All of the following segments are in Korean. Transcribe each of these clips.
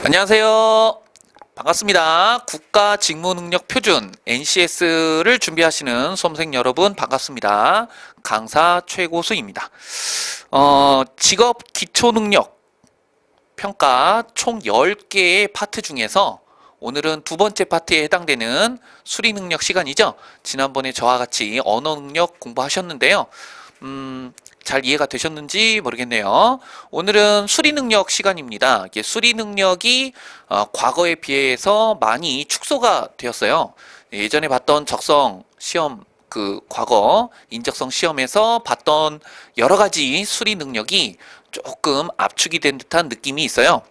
안녕하세요. 반갑습니다. 국가직무능력표준 NCS를 준비하시는 수험생 여러분 반갑습니다. 강사 최고수입니다. 직업 기초능력 평가 총 10개의 파트 중에서 오늘은 두 번째 파트에 해당되는 수리능력 시간이죠. 지난번에 저와 같이 언어능력 공부하셨는데요. 잘 이해가 되셨는지 모르겠네요. 오늘은 수리능력 시간입니다. 이게 수리능력이 과거에 비해서 많이 축소가 되었어요. 예전에 봤던 적성 시험 과거 인적성 시험에서 봤던 여러 가지 수리능력이 조금 압축이 된 듯한 느낌이 있어요.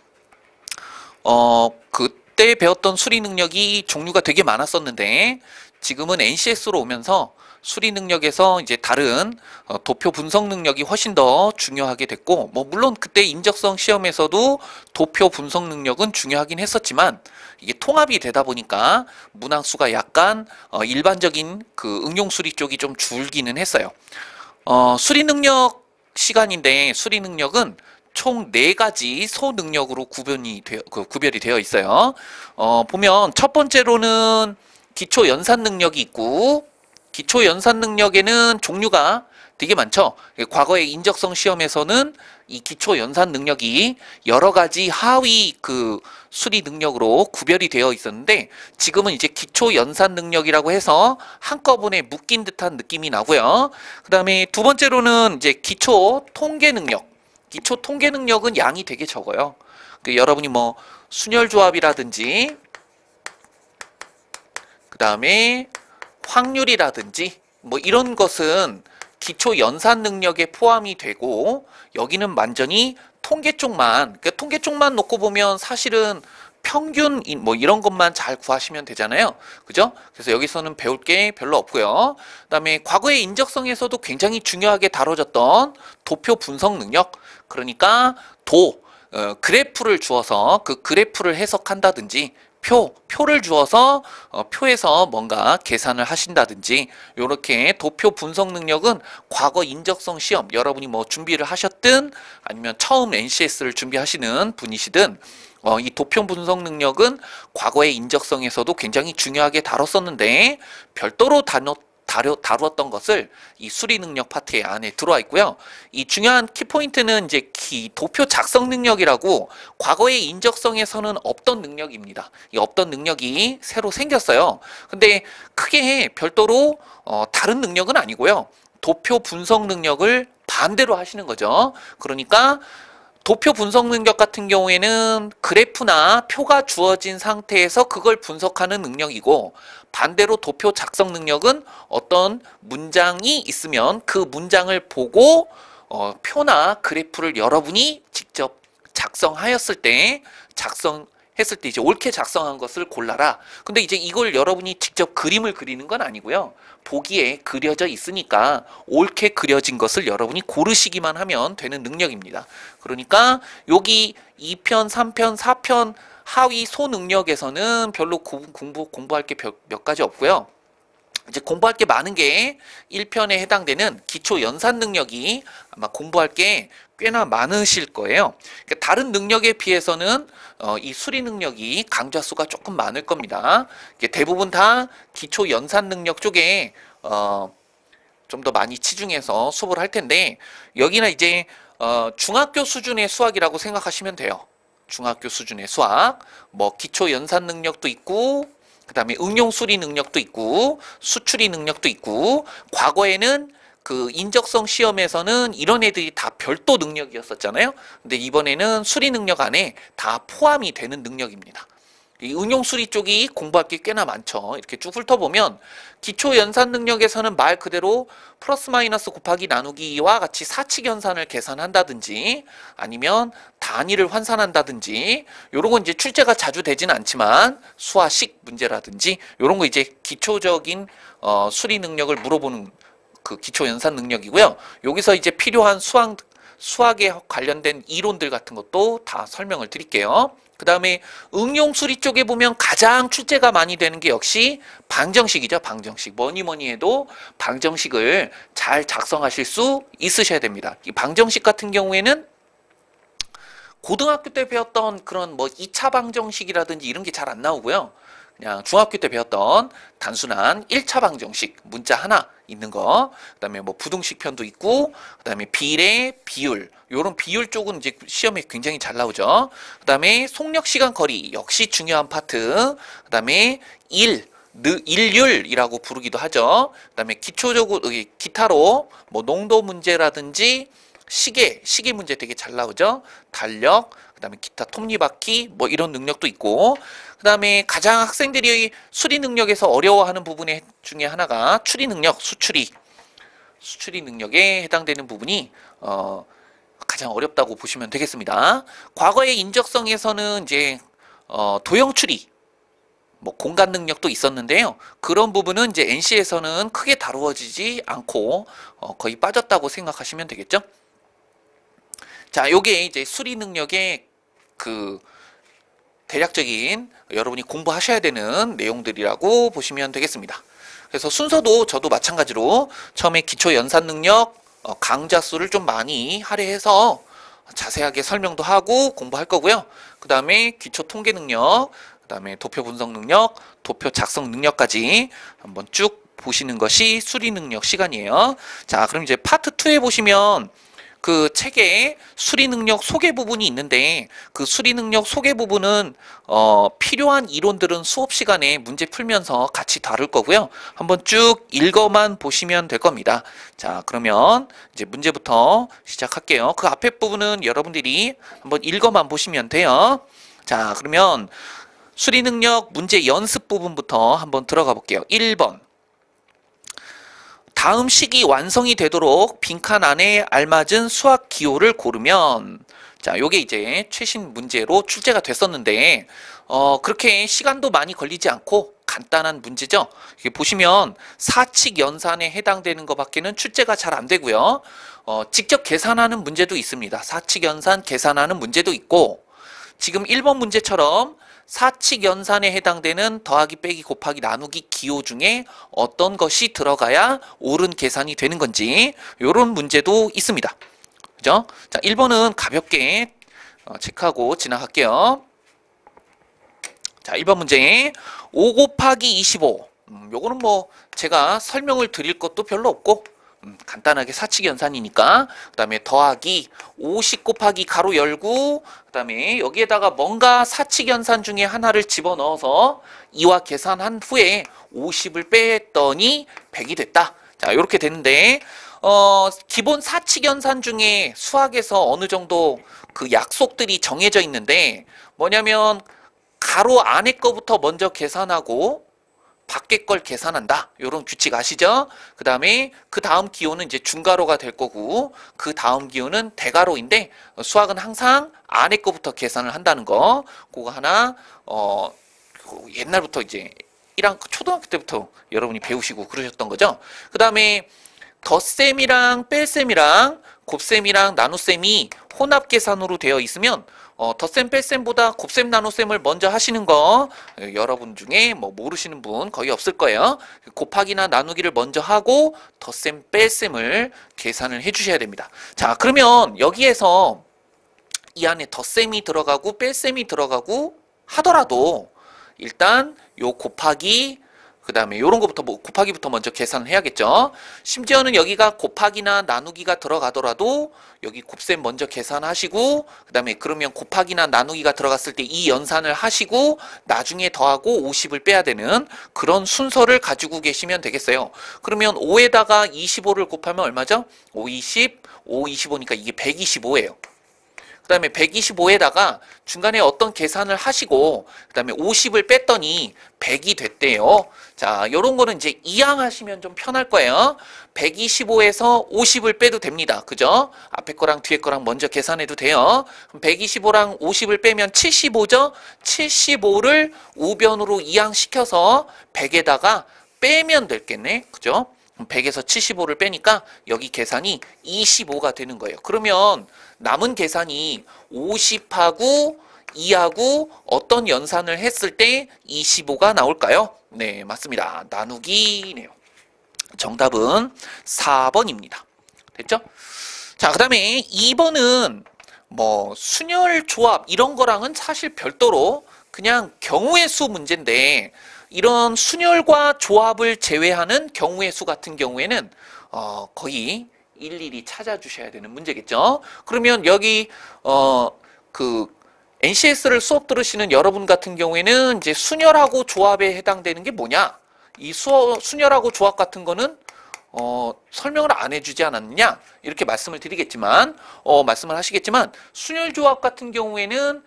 그때 배웠던 수리능력이 종류가 되게 많았었는데 지금은 NCS로 오면서 수리 능력에서 이제 다른 도표 분석 능력이 훨씬 더 중요하게 됐고, 물론 그때 인적성 시험에서도 도표 분석 능력은 중요하긴 했었지만 이게 통합이 되다 보니까 문항수가 약간 일반적인 응용 수리 쪽이 좀 줄기는 했어요. 수리 능력 시간인데 수리 능력은 총 4가지 소능력으로 구별이 되어 있어요. 보면 첫 번째로는 기초 연산 능력이 있고, 기초 연산 능력에는 종류가 되게 많죠. 과거의 인적성 시험에서는 이 기초 연산 능력이 여러 가지 하위 수리 능력으로 구별이 되어 있었는데 지금은 이제 기초 연산 능력이라고 해서 한꺼번에 묶인 듯한 느낌이 나고요. 그 다음에 두 번째로는 이제 기초 통계 능력. 기초 통계 능력은 양이 되게 적어요. 여러분이 순열 조합이라든지 그 다음에 확률이라든지 이런 것은 기초 연산 능력에 포함이 되고, 여기는 완전히 통계 쪽만, 통계 쪽만 놓고 보면 사실은 평균 이런 것만 잘 구하시면 되잖아요. 그죠? 그래서 여기서는 배울 게 별로 없고요. 그 다음에 과거의 인적성에서도 굉장히 중요하게 다뤄졌던 도표 분석 능력, 그러니까 그래프를 주어서 그 그래프를 해석한다든지 표를 주어서 표에서 뭔가 계산을 하신다든지, 이렇게 도표 분석 능력은 과거 인적성 시험 여러분이 준비를 하셨든 아니면 처음 NCS를 준비하시는 분이시든 이 도표 분석 능력은 과거의 인적성에서도 굉장히 중요하게 다뤘었는데 별도로 다루었던 것을 이 수리 능력 파트 안에 들어와 있고요. 이 중요한 키포인트는 이제 도표 작성 능력이라고 과거의 인적성에서는 없던 능력입니다. 이 없던 능력이 새로 생겼어요. 근데 크게 별도로 다른 능력은 아니고요. 도표 분석 능력을 반대로 하시는 거죠. 그러니까 도표 분석 능력 같은 경우에는 그래프나 표가 주어진 상태에서 그걸 분석하는 능력이고, 반대로 도표 작성 능력은 어떤 문장이 있으면 그 문장을 보고 표나 그래프를 여러분이 직접 작성했을 때 이제 옳게 작성한 것을 골라라. 근데 이제 이걸 여러분이 직접 그림을 그리는 건 아니고요. 보기에 그려져 있으니까 옳게 그려진 것을 여러분이 고르시기만 하면 되는 능력입니다. 그러니까 여기 2편, 3편, 4편 하위 소능력에서는 별로 공부할 게 몇 가지 없고요. 이제 공부할 게 많은 게 1편에 해당되는 기초 연산 능력이 아마 공부할 게 꽤나 많으실 거예요. 그러니까 다른 능력에 비해서는 이 수리 능력이 강좌 수가 조금 많을 겁니다. 대부분 다 기초 연산 능력 쪽에 좀 더 많이 치중해서 수업을 할 텐데, 여기는 이제 중학교 수준의 수학이라고 생각하시면 돼요. 중학교 수준의 수학, 기초 연산 능력도 있고, 그 다음에 응용 수리 능력도 있고, 수출이 능력도 있고, 과거에는 인적성 시험에서는 이런 애들이 다 별도 능력이었었잖아요. 근데 이번에는 수리 능력 안에 다 포함이 되는 능력입니다. 이 응용 수리 쪽이 공부할 게 꽤나 많죠. 이렇게 쭉 훑어보면 기초 연산 능력에서는 말 그대로 플러스 마이너스 곱하기 나누기와 같이 사칙 연산을 계산한다든지 아니면 단위를 환산한다든지, 요런 건 이제 출제가 자주 되지는 않지만 수화식 문제라든지 요런 거 이제 기초적인 수리 능력을 물어보는 기초 연산 능력이고요. 여기서 이제 필요한 수학에 관련된 이론들 같은 것도 다 설명을 드릴게요. 그 다음에 응용 수리 쪽에 보면 가장 출제가 많이 되는 게 역시 방정식이죠. 방정식. 뭐니 해도 방정식을 잘 작성하실 수 있으셔야 됩니다. 이 방정식 같은 경우에는 고등학교 때 배웠던 그런 뭐 2차 방정식이라든지 이런 게 잘 안 나오고요. 그냥 중학교 때 배웠던 단순한 1차 방정식 문자 하나 있는 거, 그다음에 뭐 부등식 편도 있고, 그다음에 비례, 비율, 요런 비율 쪽은 이제 시험에 굉장히 잘 나오죠. 그다음에 속력, 시간, 거리 역시 중요한 파트. 그다음에 일률이라고 부르기도 하죠. 그다음에 기초적으로 기타로 뭐 농도 문제라든지 시계 문제 되게 잘 나오죠. 달력, 그다음에 기타 톱니바퀴 뭐 이런 능력도 있고, 그다음에 가장 학생들이 수리 능력에서 어려워하는 부분 중에 하나가 추리 능력, 수추리 능력에 해당되는 부분이 가장 어렵다고 보시면 되겠습니다. 과거의 인적성에서는 이제 도형 추리, 뭐 공간 능력도 있었는데요. 그런 부분은 이제 NC에서는 크게 다루어지지 않고 거의 빠졌다고 생각하시면 되겠죠. 자, 요게 이제 수리 능력의 그 대략적인 여러분이 공부하셔야 되는 내용들이라고 보시면 되겠습니다. 그래서 순서도 저도 마찬가지로 처음에 기초 연산 능력 강좌 수를 좀 많이 할애해서 자세하게 설명도 하고 공부할 거고요. 그 다음에 기초 통계 능력, 그 다음에 도표 분석 능력, 도표 작성 능력까지 한번 쭉 보시는 것이 수리 능력 시간이에요. 자, 그럼 이제 파트 2에 보시면 그 책에 수리 능력 소개 부분이 있는데, 그 수리 능력 소개 부분은 필요한 이론들은 수업 시간에 문제 풀면서 같이 다룰 거고요. 한번 쭉 읽어만 보시면 될 겁니다. 자, 그러면 이제 문제부터 시작할게요. 그 앞에 부분은 여러분들이 한번 읽어만 보시면 돼요. 자, 그러면 수리 능력 문제 연습 부분부터 한번 들어가 볼게요. 1번. 다음 식이 완성이 되도록 빈칸 안에 알맞은 수학 기호를 고르면, 자, 요게 이제 최신 문제로 출제가 됐었는데, 그렇게 시간도 많이 걸리지 않고 간단한 문제죠. 이게 보시면 사칙 연산에 해당되는 것밖에는 출제가 잘 안 되고요. 직접 계산하는 문제도 있습니다. 사칙 연산 계산하는 문제도 있고, 지금 1번 문제처럼 사칙 연산에 해당되는 더하기 빼기 곱하기 나누기 기호 중에 어떤 것이 들어가야 옳은 계산이 되는 건지 이런 문제도 있습니다. 그죠? 자, 1번은 가볍게 체크하고 지나갈게요. 자, 1번 문제 5 곱하기 25. 요거는 뭐 제가 설명을 드릴 것도 별로 없고 간단하게 사칙 연산이니까. 그 다음에 더하기 50 곱하기 가로 열고, 그 다음에 여기에다가 뭔가 사칙 연산 중에 하나를 집어넣어서 이와 계산한 후에 50을 뺐더니 100이 됐다. 자, 이렇게 되는데 기본 사칙 연산 중에 수학에서 어느 정도 그 약속들이 정해져 있는데, 뭐냐면 가로 안에 거부터 먼저 계산하고 밖에 걸 계산한다. 이런 규칙 아시죠? 그 다음에 그 다음 기호는 이제 중가로가 될 거고, 그 다음 기호는 대가로인데, 수학은 항상 안에 거부터 계산을 한다는 거. 그거 하나 옛날부터 이제 초등학교 때부터 여러분이 배우시고 그러셨던 거죠. 그 다음에 덧셈이랑 뺄셈이랑 곱셈이랑 나눗셈이 혼합 계산으로 되어 있으면 덧셈 뺄셈보다 곱셈 나눗셈을 먼저 하시는 거 여러분 중에 뭐 모르시는 분 거의 없을 거예요. 곱하기나 나누기를 먼저 하고 덧셈 뺄셈을 계산을 해 주셔야 됩니다. 자, 그러면 여기에서 이 안에 덧셈이 들어가고 뺄셈이 들어가고 하더라도 일단 요 곱하기, 그 다음에 요런 거부터 곱하기부터 먼저 계산을 해야겠죠. 심지어는 여기가 곱하기나 나누기가 들어가더라도 여기 곱셈 먼저 계산하시고, 그 다음에 그러면 곱하기나 나누기가 들어갔을 때 이 연산을 하시고 나중에 더하고 50을 빼야 되는 그런 순서를 가지고 계시면 되겠어요. 그러면 5에다가 25를 곱하면 얼마죠? 5, 20, 5, 25니까 이게 125예요. 그 다음에 125에다가 중간에 어떤 계산을 하시고 그 다음에 50을 뺐더니 100이 됐대요. 자, 요런 거는 이제 이항하시면 좀 편할 거예요. 125에서 50을 빼도 됩니다. 그죠? 앞에 거랑 뒤에 거랑 먼저 계산해도 돼요. 그럼 125랑 50을 빼면 75죠? 75를 우변으로 이항시켜서 100에다가 빼면 되겠네. 그죠? 100에서 75를 빼니까 여기 계산이 25가 되는 거예요. 그러면 남은 계산이 50하고 2하고 어떤 연산을 했을 때 25가 나올까요? 네, 맞습니다. 나누기네요. 정답은 4번입니다. 됐죠? 자, 그 다음에 2번은 뭐 순열 조합 이런 거랑은 사실 별도로 그냥 경우의 수 문제인데, 이런 순열과 조합을 제외하는 경우의 수 같은 경우에는 거의 일일이 찾아주셔야 되는 문제겠죠. 그러면 여기 그 NCS를 수업 들으시는 여러분 같은 경우에는 이제 순열하고 조합에 해당되는 게 뭐냐? 이 순열하고 조합 같은 거는 설명을 안 해주지 않았느냐? 이렇게 말씀을 드리겠지만, 말씀을 하시겠지만, 순열 조합 같은 경우에는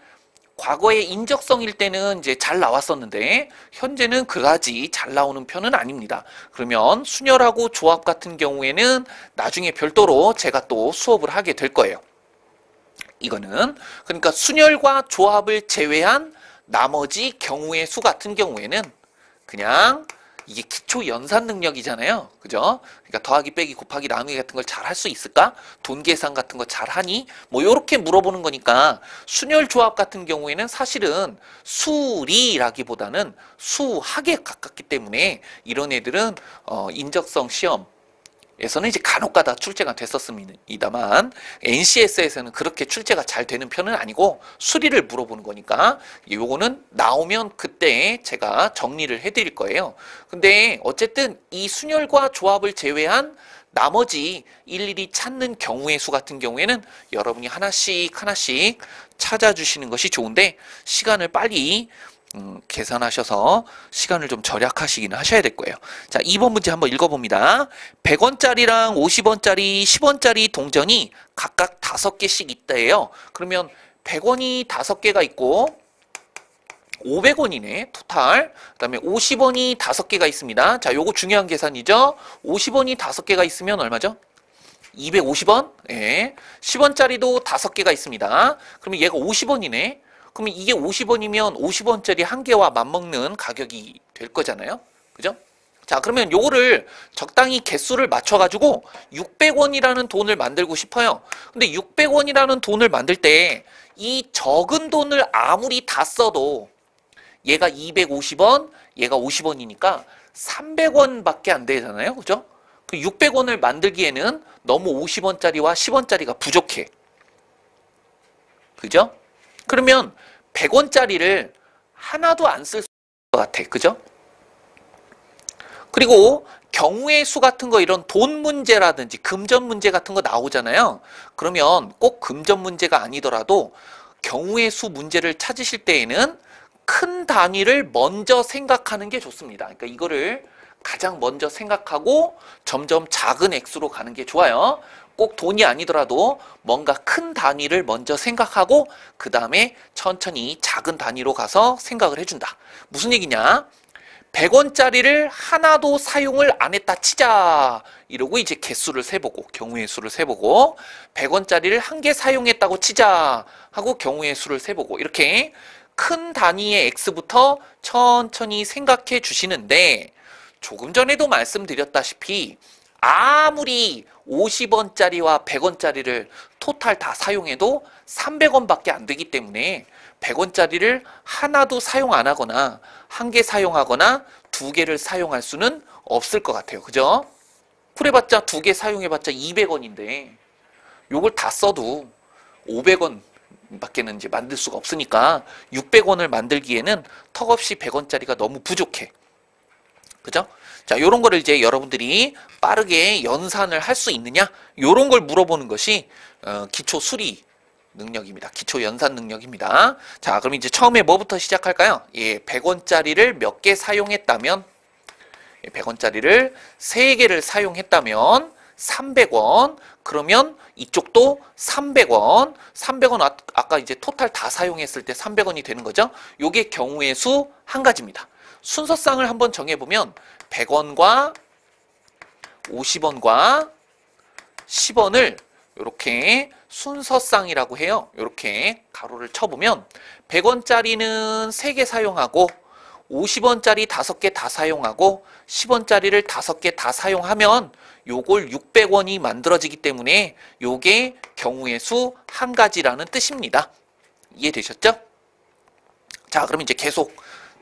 과거의 인적성일 때는 이제 잘 나왔었는데, 현재는 그다지 잘 나오는 편은 아닙니다. 그러면 순열하고 조합 같은 경우에는 나중에 별도로 제가 또 수업을 하게 될 거예요. 이거는, 그러니까 순열과 조합을 제외한 나머지 경우의 수 같은 경우에는 그냥 이게 기초 연산 능력이잖아요. 그죠? 그러니까 더하기, 빼기, 곱하기, 나누기 같은 걸 잘 할 수 있을까? 돈 계산 같은 거 잘 하니? 뭐 요렇게 물어보는 거니까, 순열 조합 같은 경우에는 사실은 수리라기보다는 수학에 가깝기 때문에 이런 애들은 인적성 시험 에서는 이제 간혹가다 출제가 됐었습니다만, NCS에서는 그렇게 출제가 잘 되는 편은 아니고 수리를 물어보는 거니까 요거는 나오면 그때 제가 정리를 해드릴 거예요. 근데 어쨌든 이 순열과 조합을 제외한 나머지 일일이 찾는 경우의 수 같은 경우에는 여러분이 하나씩 찾아주시는 것이 좋은데, 시간을 빨리 계산하셔서 시간을 좀 절약하시긴 하셔야 될 거예요. 자, 2번 문제 한번 읽어봅니다. 100원짜리랑 50원짜리, 10원짜리 동전이 각각 5개씩 있다예요. 그러면 100원이 5개가 있고 500원이네, 토탈. 그 다음에 50원이 5개가 있습니다. 자, 요거 중요한 계산이죠. 50원이 5개가 있으면 얼마죠? 250원? 예. 10원짜리도 5개가 있습니다. 그러면 얘가 50원이네. 그러면 이게 50원이면 50원짜리 한 개와 맞먹는 가격이 될 거잖아요. 그죠? 자, 그러면 요거를 적당히 개수를 맞춰가지고 600원이라는 돈을 만들고 싶어요. 근데 600원이라는 돈을 만들 때 이 적은 돈을 아무리 다 써도 얘가 250원, 얘가 50원이니까 300원밖에 안 되잖아요. 그죠? 600원을 만들기에는 너무 50원짜리와 10원짜리가 부족해. 그죠? 그러면 100원짜리를 하나도 안 쓸 것 같아. 그죠? 그리고 경우의 수 같은 거, 이런 돈 문제라든지 금전 문제 같은 거 나오잖아요. 그러면 꼭 금전 문제가 아니더라도 경우의 수 문제를 찾으실 때에는 큰 단위를 먼저 생각하는 게 좋습니다. 그러니까 이거를 가장 먼저 생각하고 점점 작은 액수로 가는 게 좋아요. 꼭 돈이 아니더라도 뭔가 큰 단위를 먼저 생각하고 그 다음에 천천히 작은 단위로 가서 생각을 해준다. 무슨 얘기냐? 100원짜리를 하나도 사용을 안 했다 치자. 이러고 이제 개수를 세보고, 경우의 수를 세보고, 100원짜리를 한 개 사용했다고 치자 하고 경우의 수를 세보고, 이렇게 큰 단위의 X부터 천천히 생각해 주시는데, 조금 전에도 말씀드렸다시피 아무리 50원짜리와 100원짜리를 토탈 다 사용해도 300원밖에 안 되기 때문에 100원짜리를 하나도 사용 안 하거나 한 개 사용하거나 두 개를 사용할 수는 없을 것 같아요. 그죠? 그래봤자 두 개 사용해봤자 200원인데 요걸 다 써도 500원 밖에는 이제 만들 수가 없으니까 600원을 만들기에는 턱없이 100원짜리가 너무 부족해. 그죠? 자, 요런 거를 이제 여러분들이 빠르게 연산을 할 수 있느냐? 요런 걸 물어보는 것이 기초 수리 능력입니다. 기초 연산 능력입니다. 자, 그럼 이제 처음에 뭐부터 시작할까요? 예, 100원짜리를 몇 개 사용했다면, 100원짜리를 3개를 사용했다면 300원. 그러면 이쪽도 300원. 300원 아까 이제 토탈 다 사용했을 때 300원이 되는 거죠. 요게 경우의 수 한 가지입니다. 순서상을 한번 정해보면 100원과 50원과 10원을 이렇게 순서상이라고 해요. 이렇게 가로를 쳐보면 100원짜리는 3개 사용하고 50원짜리 5개 다 사용하고 10원짜리를 5개 다 사용하면 요걸 600원이 만들어지기 때문에 요게 경우의 수 한 가지라는 뜻입니다. 이해되셨죠? 자, 그럼 이제 계속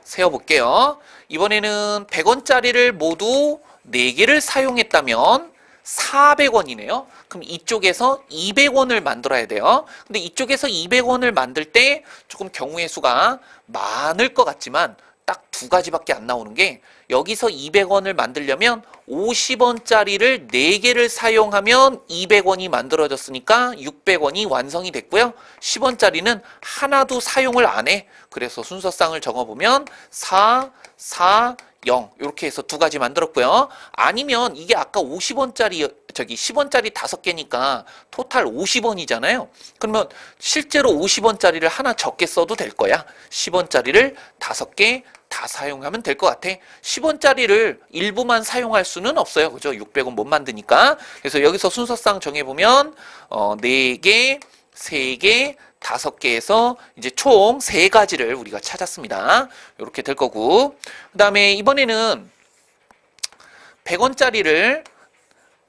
세어볼게요. 이번에는 100원짜리를 모두 4개를 사용했다면 400원이네요. 그럼 이쪽에서 200원을 만들어야 돼요. 근데 이쪽에서 200원을 만들 때 조금 경우의 수가 많을 것 같지만 딱 두 가지밖에 안 나오는 게, 여기서 200원을 만들려면 50원짜리를 4개를 사용하면 200원이 만들어졌으니까 600원이 완성이 됐고요. 10원짜리는 하나도 사용을 안 해. 그래서 순서상을 적어보면 4, 4, 0 이렇게 해서 두 가지 만들었고요. 아니면 이게 아까 50원짜리 10원짜리 5개니까 토탈 50원이잖아요. 그러면 실제로 50원짜리를 하나 적게 써도 될 거야. 10원짜리를 5개 다 사용하면 될 것 같아. 10원짜리를 일부만 사용할 수는 없어요. 그죠? 600원 못 만드니까. 그래서 여기서 순서상 정해보면 4개, 3개, 5개에서 이제 총 3가지를 우리가 찾았습니다. 이렇게 될 거고, 그 다음에 이번에는 100원짜리를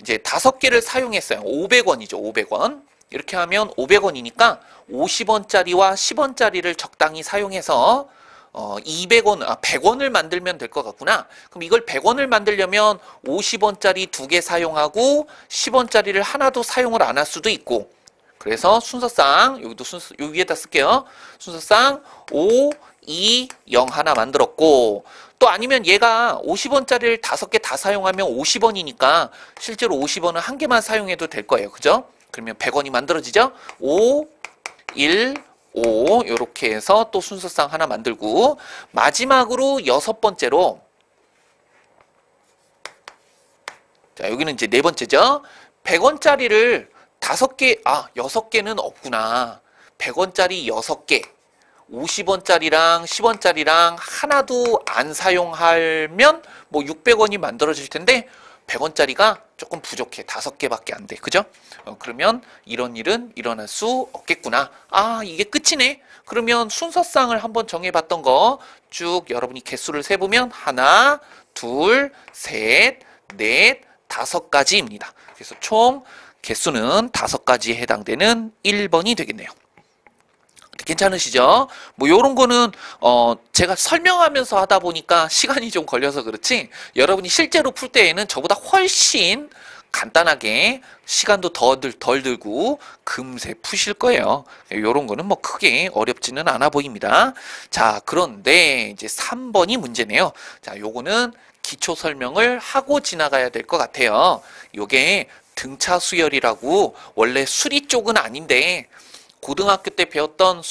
이제 5개를 사용했어요. 500원이죠. 500원. 이렇게 하면 500원이니까 50원짜리와 10원짜리를 적당히 사용해서 100원을 만들면 될 것 같구나. 그럼 이걸 100원을 만들려면 50원짜리 2개 사용하고 10원짜리를 하나도 사용을 안 할 수도 있고, 그래서 순서상 여기도 요 위에다 쓸게요. 순서상 5, 2, 0 하나 만들었고, 또 아니면 얘가 50원짜리를 5개 다 사용하면 50원이니까 실제로 50원은 한 개만 사용해도 될 거예요. 그죠? 그러면 100원이 만들어지죠? 5, 1, 5 이렇게 해서 또 순서상 하나 만들고, 마지막으로 6번째로, 자 여기는 이제 4번째죠. 100원짜리를 5개, 6개는 없구나. 100원짜리 6개, 50원짜리랑 10원짜리랑 하나도 안 사용하면 뭐 600원이 만들어질 텐데 100원짜리가 조금 부족해. 5개밖에 안 돼. 그죠? 그러면 이런 일은 일어날 수 없겠구나. 이게 끝이네. 그러면 순서상을 한번 정해봤던 거 쭉 여러분이 개수를 세보면 하나, 둘, 셋, 넷, 5가지입니다. 그래서 총 개수는 5가지에 해당되는 1번이 되겠네요. 괜찮으시죠? 뭐 요런 거는 제가 설명하면서 하다 보니까 시간이 좀 걸려서 그렇지, 여러분이 실제로 풀 때에는 저보다 훨씬 간단하게 시간도 덜 들고 금세 푸실 거예요. 요런 거는 뭐 크게 어렵지는 않아 보입니다. 자, 그런데 이제 3번이 문제네요. 자, 요거는 기초 설명을 하고 지나가야 될 것 같아요. 요게 등차 수열이라고, 원래 수리 쪽은 아닌데 고등학교 때 배웠던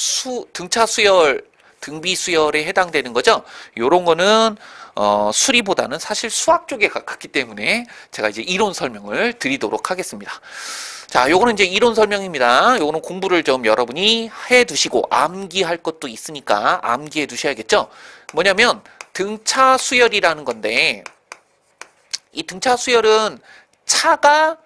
등차 수열, 등비 수열에 해당되는 거죠. 요런 거는 수리보다는 사실 수학 쪽에 가깝기 때문에 제가 이제 이론 설명을 드리도록 하겠습니다. 자, 요거는 이제 이론 설명입니다. 요거는 공부를 좀 여러분이 해 두시고 암기할 것도 있으니까 암기해 두셔야겠죠. 뭐냐면 등차 수열이라는 건데, 이 등차 수열은 차가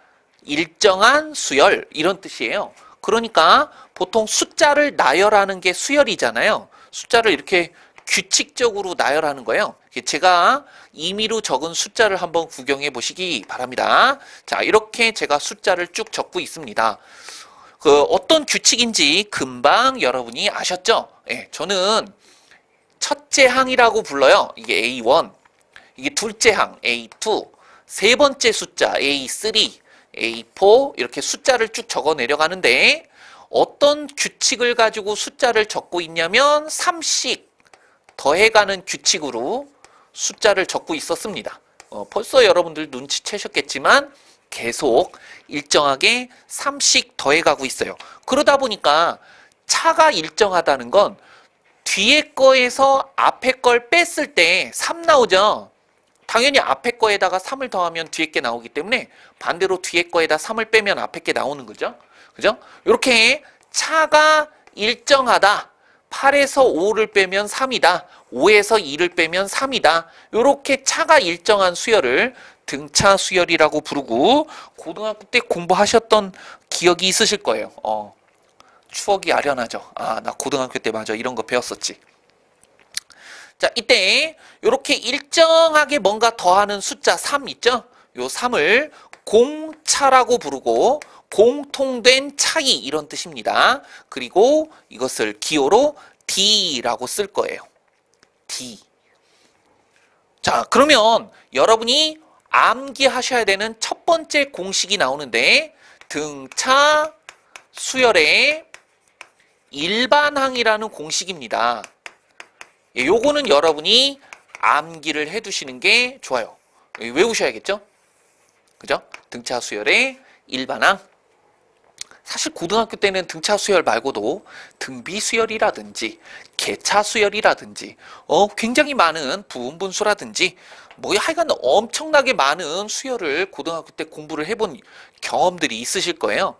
일정한 수열 이런 뜻이에요. 그러니까 보통 숫자를 나열하는 게 수열이잖아요. 숫자를 이렇게 규칙적으로 나열하는 거예요. 제가 임의로 적은 숫자를 한번 구경해 보시기 바랍니다. 자, 이렇게 제가 숫자를 쭉 적고 있습니다. 어떤 규칙인지 금방 여러분이 아셨죠? 예, 저는 첫째 항이라고 불러요. 이게 A1, 이게 둘째 항 A2, 세 번째 숫자 A3, A4 이렇게 숫자를 쭉 적어 내려가는데, 어떤 규칙을 가지고 숫자를 적고 있냐면 3씩 더해가는 규칙으로 숫자를 적고 있었습니다. 벌써 여러분들 눈치채셨겠지만 계속 일정하게 3씩 더해가고 있어요. 그러다 보니까 차가 일정하다는 건 뒤에 거에서 앞에 걸 뺐을 때 3 나오죠. 당연히 앞에 거에다가 3을 더하면 뒤에 게 나오기 때문에 반대로 뒤에 거에다 3을 빼면 앞에 게 나오는 거죠. 그죠? 이렇게 차가 일정하다. 8에서 5를 빼면 3이다. 5에서 2를 빼면 3이다. 이렇게 차가 일정한 수열을 등차 수열이라고 부르고, 고등학교 때 공부하셨던 기억이 있으실 거예요. 추억이 아련하죠. 나 고등학교 때 맞아 이런 거 배웠었지. 자, 이때 이렇게 일정하게 뭔가 더하는 숫자 3 있죠? 요 3을 공차라고 부르고, 공통된 차이 이런 뜻입니다. 그리고 이것을 기호로 D라고 쓸 거예요. D. 자, 그러면 여러분이 암기하셔야 되는 첫 번째 공식이 나오는데 등차 수열의 일반항이라는 공식입니다. 예, 요거는 여러분이 암기를 해두시는 게 좋아요. 외우셔야겠죠? 그죠? 등차 수열의 일반항. 사실 고등학교 때는 등차 수열 말고도 등비 수열이라든지 개차 수열이라든지 굉장히 많은 부분분수라든지 뭐 하여간 엄청나게 많은 수열을 고등학교 때 공부를 해본 경험들이 있으실 거예요.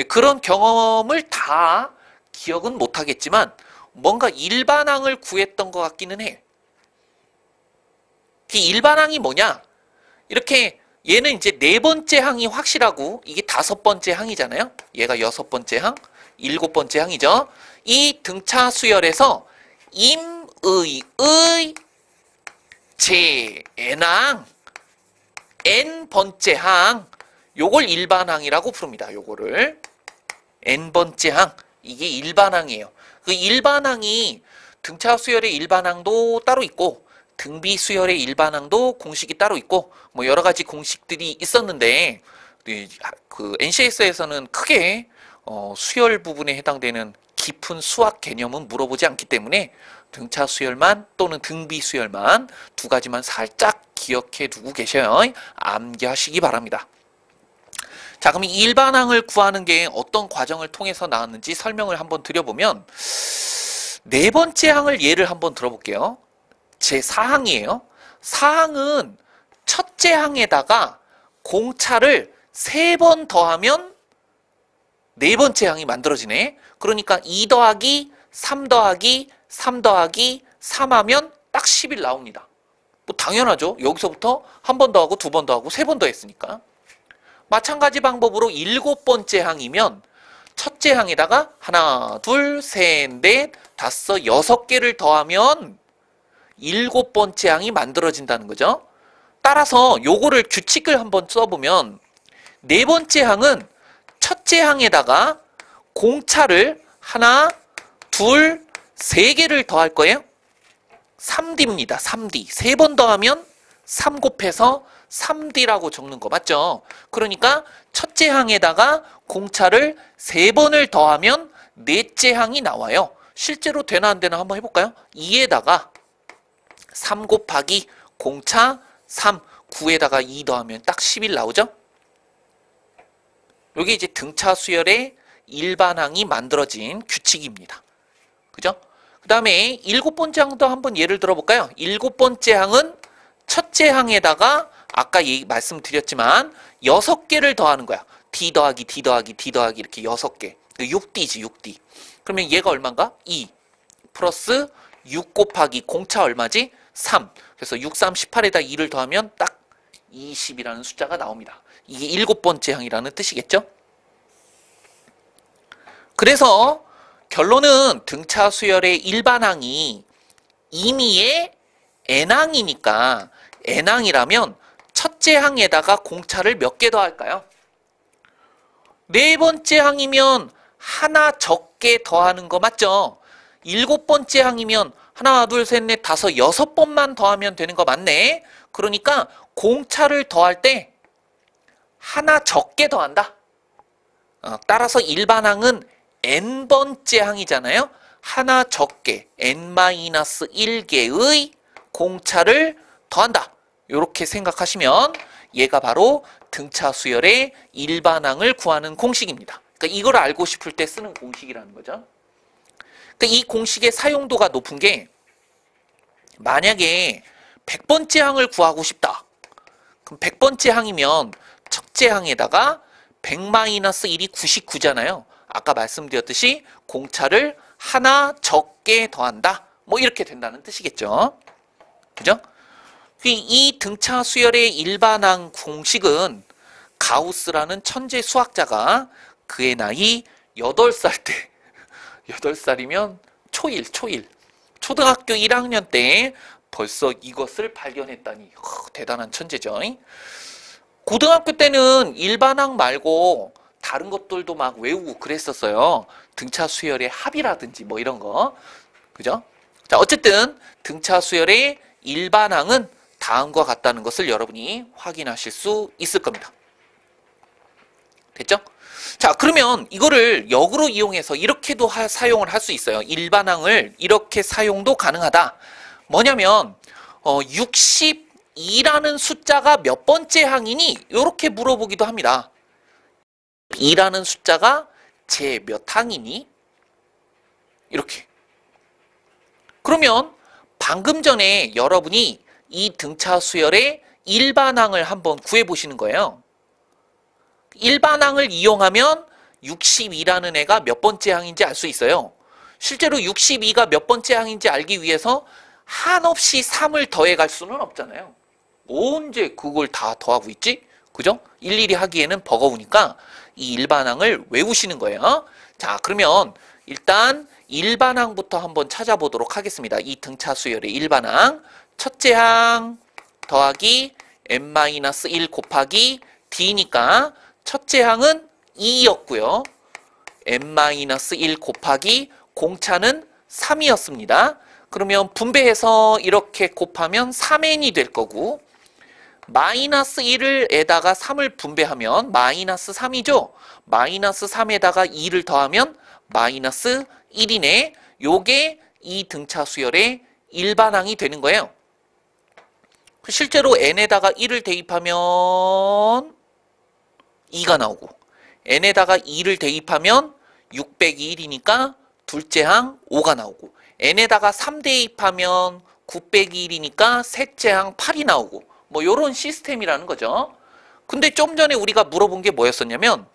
그런 경험을 다 기억은 못하겠지만 뭔가 일반항을 구했던 것 같기는 해. 그 일반항이 뭐냐? 이렇게 얘는 이제 네 번째 항이 확실하고 이게 다섯 번째 항이잖아요. 얘가 여섯 번째 항, 일곱 번째 항이죠. 이 등차 수열에서 임의의 제 n항, n번째 항, 요걸 일반항이라고 부릅니다. 요거를 n번째 항, 이게 일반항이에요. 그 일반항이 등차 수열의 일반항도 따로 있고 등비 수열의 일반항도 공식이 따로 있고 뭐 여러 가지 공식들이 있었는데 그 NCS에서는 크게 수열 부분에 해당되는 깊은 수학 개념은 물어보지 않기 때문에 등차 수열만 또는 등비 수열만 두 가지만 살짝 기억해 두고 계셔요. 암기하시기 바랍니다. 자, 그럼 이 일반항을 구하는 게 어떤 과정을 통해서 나왔는지 설명을 한번 드려보면 네 번째 항을 예를 한번 들어볼게요. 제 4항이에요. 4항은 첫째 항에다가 공차를 3번 더하면 네 번째 항이 만들어지네. 그러니까 2 더하기 3 더하기 3 더하기 3 하면 딱 10일 나옵니다. 뭐 당연하죠. 여기서부터 한 번 더 하고 두 번 더 하고 세 번 더 했으니까. 마찬가지 방법으로 일곱 번째 항이면 첫째 항에다가 하나, 둘, 셋, 넷, 다섯, 여섯 개를 더하면 일곱 번째 항이 만들어진다는 거죠. 따라서 요거를 규칙을 한번 써보면 네 번째 항은 첫째 항에다가 공차를 하나, 둘, 세 개를 더할 거예요. 3D입니다. 3D. 세 번 더하면 3 곱해서 3D라고 적는 거 맞죠? 그러니까 첫째 항에다가 공차를 세 번을 더하면 넷째 항이 나와요. 실제로 되나 안 되나 한번 해볼까요? 2에다가 3 곱하기 공차 3, 9에다가 2 더하면 딱 11 나오죠? 이게 이제 등차 수열의 일반항이 만들어진 규칙입니다. 그죠? 그 다음에 일곱 번째 항도 한번 예를 들어볼까요? 일곱 번째 항은 첫째 항에다가 아까 말씀드렸지만 6개를 더하는 거야. D 더하기 D 더하기 D 더하기 이렇게 6개. 6D지 6D. 그러면 얘가 얼마인가? 2 플러스 6 곱하기 공차 얼마지? 3. 그래서 6, 3, 18에다 2를 더하면 딱 20이라는 숫자가 나옵니다. 이게 일곱 번째 항이라는 뜻이겠죠? 그래서 결론은 등차 수열의 일반항이 임의의 n항이니까 n항이라면 첫째 항에다가 공차를 몇 개 더할까요? 네 번째 항이면 하나 적게 더하는 거 맞죠? 일곱 번째 항이면 하나, 둘, 셋, 넷, 다섯, 6번만 더하면 되는 거 맞네? 그러니까 공차를 더할 때 하나 적게 더한다. 따라서 일반항은 n번째 항이잖아요. 하나 적게 n-1개의 공차를 더한다. 이렇게 생각하시면 얘가 바로 등차 수열의 일반항을 구하는 공식입니다. 그러니까 이걸 알고 싶을 때 쓰는 공식이라는 거죠. 그러니까 이 공식의 사용도가 높은 게 만약에 100번째 항을 구하고 싶다. 그럼 100번째 항이면 첫째 항에다가 100-1이 99잖아요. 아까 말씀드렸듯이 공차를 하나 적게 더한다. 뭐 이렇게 된다는 뜻이겠죠. 그죠? 이 등차 수열의 일반항 공식은 가우스라는 천재 수학자가 그의 나이 8살 때 8살이면 초일 초등학교 1학년 때 벌써 이것을 발견했다니 대단한 천재죠. 고등학교 때는 일반항 말고 다른 것들도 막 외우고 그랬었어요. 등차 수열의 합이라든지 뭐 이런 거. 그죠? 자, 어쨌든 등차 수열의 일반항은 다음과 같다는 것을 여러분이 확인하실 수 있을 겁니다. 됐죠? 자, 그러면 이거를 역으로 이용해서 이렇게도 사용을 할 수 있어요. 일반항을 이렇게 사용도 가능하다. 뭐냐면 62라는 숫자가 몇 번째 항이니? 이렇게 물어보기도 합니다. 2라는 숫자가 제 몇 항이니? 이렇게. 그러면 방금 전에 여러분이 이 등차 수열의 일반항을 한번 구해보시는 거예요. 일반항을 이용하면 62라는 애가 몇 번째 항인지 알 수 있어요. 실제로 62가 몇 번째 항인지 알기 위해서 한없이 3을 더해갈 수는 없잖아요. 언제 그걸 다 더하고 있지? 그죠? 일일이 하기에는 버거우니까 이 일반항을 외우시는 거예요. 자, 그러면 일단 일반항부터 한번 찾아보도록 하겠습니다. 이 등차 수열의 일반항. 첫째 항 더하기 n-1 곱하기 d니까 첫째 항은 2였고요. n-1 곱하기 공차는 3이었습니다. 그러면 분배해서 이렇게 곱하면 3n이 될 거고 마이너스 1을 에다가 3을 분배하면 마이너스 3이죠. 마이너스 3에다가 2를 더하면 마이너스 1이네. 요게 이 등차 수열의 일반항이 되는 거예요. 실제로 n에다가 1을 대입하면 2가 나오고 n에다가 2를 대입하면 6 빼기 1이니까 둘째 항 5가 나오고 n에다가 3 대입하면 9 빼기 1이니까 셋째 항 8이 나오고 뭐 요런 시스템이라는 거죠. 근데 좀 전에 우리가 물어본 게 뭐였었냐면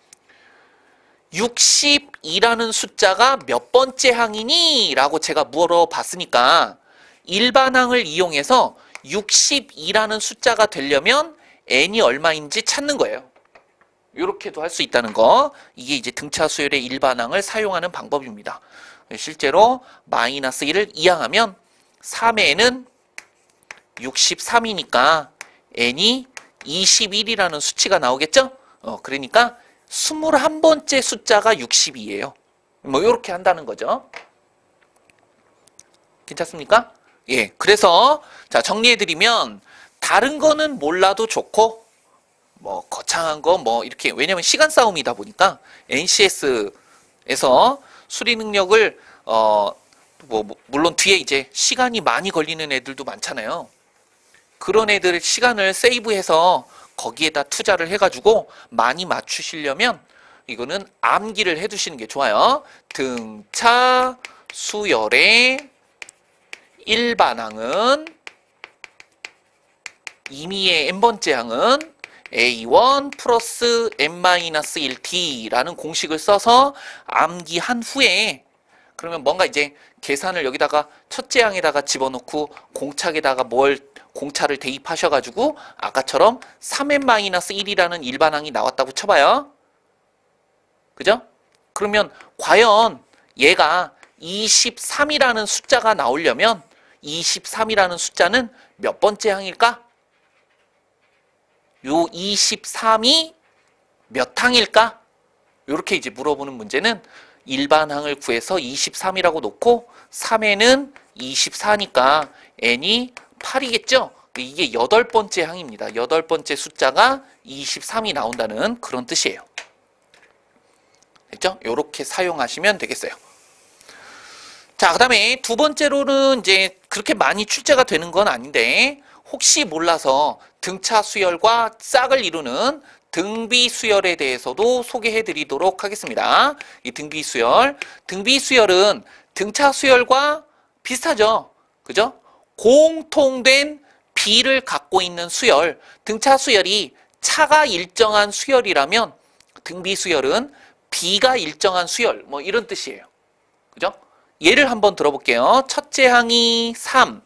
62라는 숫자가 몇 번째 항이니? 라고 제가 물어봤으니까 일반항을 이용해서 62라는 숫자가 되려면 n이 얼마인지 찾는 거예요. 이렇게도 할 수 있다는 거. 이게 이제 등차 수열의 일반항을 사용하는 방법입니다. 실제로 마이너스 1을 이항하면 3에는 63이니까 n이 21이라는 수치가 나오겠죠? 그러니까 21번째 숫자가 62예요. 뭐 이렇게 한다는 거죠. 괜찮습니까? 예, 그래서 자 정리해드리면 다른 거는 몰라도 좋고 뭐 거창한 거 뭐 이렇게 왜냐면 시간 싸움이다 보니까 NCS에서 수리 능력을 물론 뒤에 이제 시간이 많이 걸리는 애들도 많잖아요. 그런 애들 시간을 세이브해서 거기에다 투자를 해가지고 많이 맞추시려면 이거는 암기를 해두시는 게 좋아요. 등차 수열의 일반항은 임의의 n번째 항은 A1 플러스 n-1t라는 공식을 써서 암기한 후에 그러면 뭔가 이제 계산을 여기다가 첫째 항에다가 집어넣고 공차에다가 공차를 대입하셔가지고 아까처럼 3n-1이라는 일반항이 나왔다고 쳐봐요. 그죠? 그러면 과연 얘가 23이라는 숫자가 나오려면 23이라는 숫자는 몇 번째 항일까? 요 23이 몇 항일까? 이렇게 이제 물어보는 문제는 일반항을 구해서 23이라고 놓고 3에는 24니까 n이 8이겠죠? 이게 8번째 항입니다. 8번째 숫자가 23이 나온다는 그런 뜻이에요. 됐죠? 이렇게 사용하시면 되겠어요. 자, 그 다음에 두 번째로는 이제 그렇게 많이 출제가 되는 건 아닌데 혹시 몰라서 등차 수열과 짝을 이루는 등비 수열에 대해서도 소개해 드리도록 하겠습니다. 이 등비 수열. 등비 수열은 등차 수열과 비슷하죠. 그죠? 공통된 비를 갖고 있는 수열. 등차 수열이 차가 일정한 수열이라면 등비 수열은 비가 일정한 수열. 뭐 이런 뜻이에요. 그죠? 예를 한번 들어볼게요. 첫째 항이 3,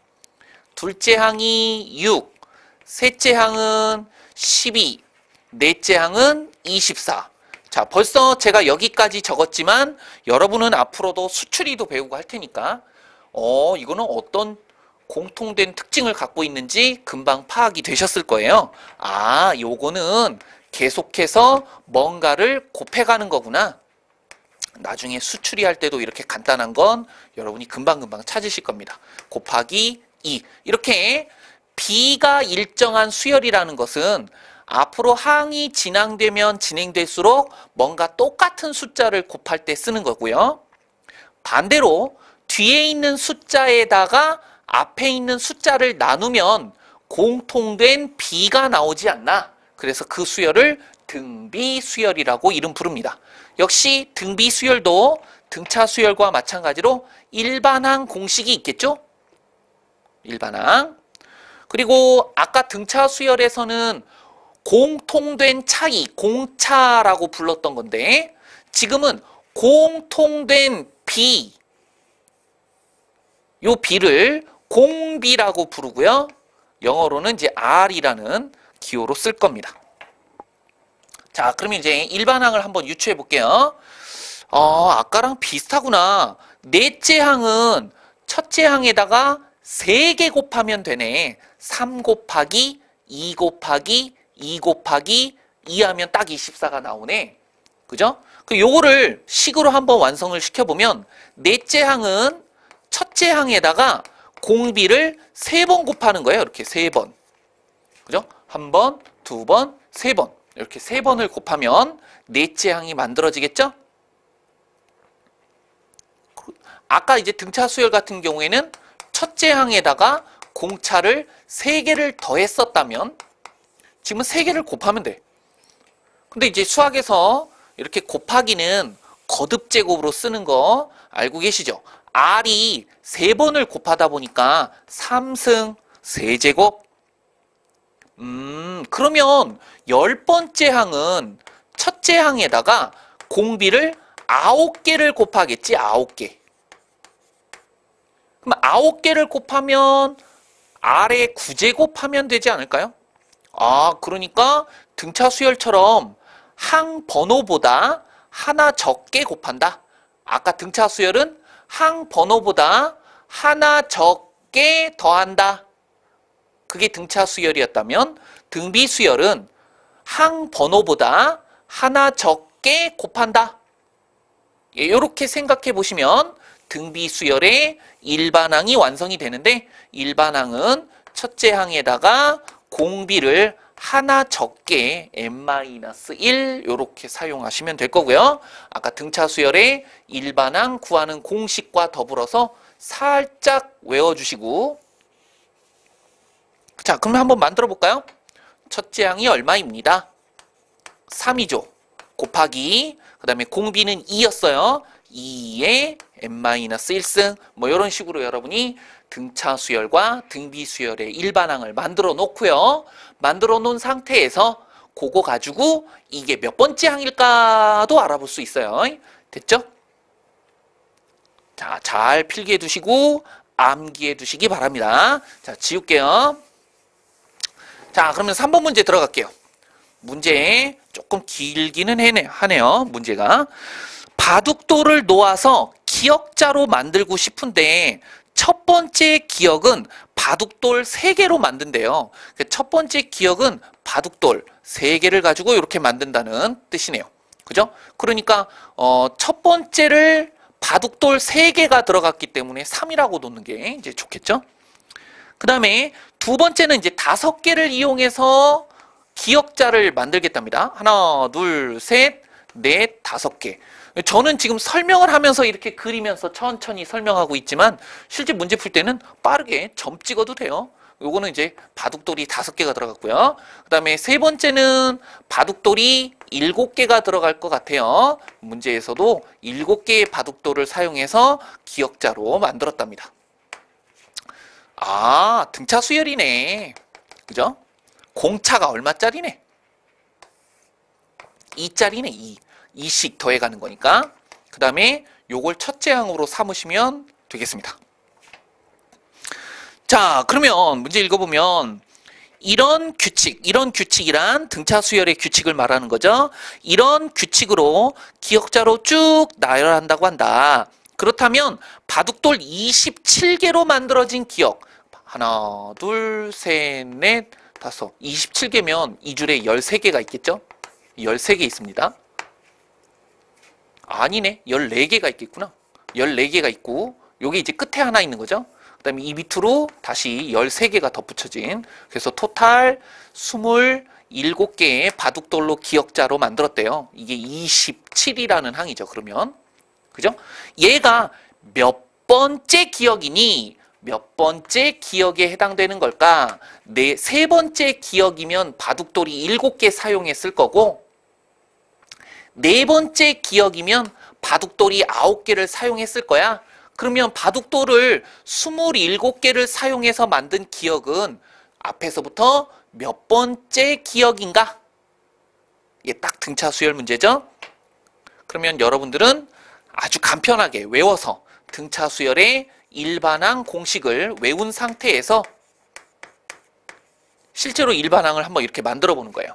둘째 항이 6, 셋째 항은 12, 넷째 항은 24. 자, 벌써 제가 여기까지 적었지만 여러분은 앞으로도 수추리도 배우고 할 테니까 이거는 어떤 공통된 특징을 갖고 있는지 금방 파악이 되셨을 거예요. 아, 요거는 계속해서 뭔가를 곱해가는 거구나. 나중에 수추리할 때도 이렇게 간단한 건 여러분이 금방금방 찾으실 겁니다. 곱하기 2. 이렇게 B가 일정한 수열이라는 것은 앞으로 항이 진행되면 진행될수록 뭔가 똑같은 숫자를 곱할 때 쓰는 거고요. 반대로 뒤에 있는 숫자에다가 앞에 있는 숫자를 나누면 공통된 비가 나오지 않나? 그래서 그 수열을 등비수열이라고 이름 부릅니다. 역시 등비수열도 등차 수열과 마찬가지로 일반항 공식이 있겠죠? 일반항. 그리고 아까 등차 수열에서는 공통된 차이, 공차라고 불렀던 건데 지금은 공통된 비, 요 비를 공비라고 부르고요. 영어로는 이제 R이라는 기호로 쓸 겁니다. 자, 그러면 이제 일반항을 한번 유추해 볼게요. 아까랑 비슷하구나. 넷째 항은 첫째 항에다가 3개 곱하면 되네. 3 곱하기 2 곱하기 2 곱하기 2 하면 딱 24가 나오네. 그죠? 요거를 식으로 한번 완성을 시켜보면 넷째 항은 첫째 항에다가 공비를 3번 곱하는 거예요. 이렇게 3번. 그죠? 1번, 2번, 3번. 이렇게 3번을 곱하면 넷째 항이 만들어지겠죠? 아까 이제 등차 수열 같은 경우에는 첫째 항에다가 공차를 3개를 더했었다면 지금은 3개를 곱하면 돼. 근데 이제 수학에서 이렇게 곱하기는 거듭제곱으로 쓰는 거 알고 계시죠? R이 3번을 곱하다 보니까 3승 3제곱. 그러면 10번째 항은 첫째 항에다가 공비를 9개를 곱하겠지, 9개. 그럼 9개를 곱하면 R의 9제곱하면 되지 않을까요? 그러니까 등차 수열처럼 항 번호보다 하나 적게 곱한다. 아까 등차 수열은 항 번호보다 하나 적게 더한다. 그게 등차 수열이었다면 등비 수열은 항 번호보다 하나 적게 곱한다. 이렇게 생각해 보시면 등비 수열의 일반항이 완성이 되는데 일반항은 첫째 항에다가 공비를 하나 적게 n-1 이렇게 사용하시면 될 거고요. 아까 등차 수열의 일반항 구하는 공식과 더불어서 살짝 외워주시고 자, 그럼 한번 만들어 볼까요? 첫째 항이 얼마입니다? 3이죠. 곱하기 그 다음에 공비는 2였어요. 2에 n-1승 뭐 이런 식으로 여러분이 등차 수열과 등비 수열의 일반항을 만들어 놓고요. 만들어 놓은 상태에서 그거 가지고 이게 몇 번째 항일까도 알아볼 수 있어요. 됐죠? 자, 잘 필기해 두시고 암기해 두시기 바랍니다. 자, 지울게요. 자, 그러면 3번 문제 들어갈게요. 문제 조금 길기는 하네요. 문제가 바둑돌을 놓아서 기역자로 만들고 싶은데 첫 번째 기역은 바둑돌 3개로 만든대요. 첫 번째 기역은 바둑돌 3개를 가지고 이렇게 만든다는 뜻이네요. 그죠? 그러니까 첫 번째를 바둑돌 3개가 들어갔기 때문에 3이라고 놓는 게 이제 좋겠죠? 그 다음에 두 번째는 이제 5개를 이용해서 기역자를 만들겠답니다. 하나, 둘, 셋, 넷, 5개. 저는 지금 설명을 하면서 이렇게 그리면서 천천히 설명하고 있지만 실제 문제 풀 때는 빠르게 점 찍어도 돼요. 요거는 이제 바둑돌이 5개가 들어갔고요. 그 다음에 세 번째는 바둑돌이 7개가 들어갈 것 같아요. 문제에서도 7개의 바둑돌을 사용해서 기역자로 만들었답니다. 등차 수열이네. 그죠? 공차가 얼마짜리네? 2짜리네, 2. 2씩 더해가는 거니까. 그 다음에 요걸 첫째 항으로 삼으시면 되겠습니다. 자, 그러면 문제 읽어보면 이런 규칙이란 등차 수열의 규칙을 말하는 거죠. 이런 규칙으로 기역자로 쭉 나열한다고 한다. 그렇다면 바둑돌 27개로 만들어진 기역 하나, 둘, 셋, 넷, 5, 27개면 이 줄에 13개가 있겠죠? 13개 있습니다. 아니네. 14개가 있겠구나. 14개가 있고 요게 이제 끝에 하나 있는 거죠. 그 다음에 이 밑으로 다시 13개가 덧붙여진 그래서 토탈 7개의 바둑돌로 기억자로 만들었대요. 이게 27이라는 항이죠. 그러면 그죠? 얘가 몇 번째 기억이니 몇 번째 기억에 해당되는 걸까? 세 번째 기억이면 바둑돌이 7개 사용했을 거고, 네 번째 기억이면 바둑돌이 9개를 사용했을 거야. 그러면 바둑돌을 27개를 사용해서 만든 기억은 앞에서부터 몇 번째 기억인가? 이게 딱 등차 수열 문제죠. 그러면 여러분들은 아주 간편하게 외워서 등차 수열의 일반항 공식을 외운 상태에서 실제로 일반항을 한번 이렇게 만들어 보는 거예요.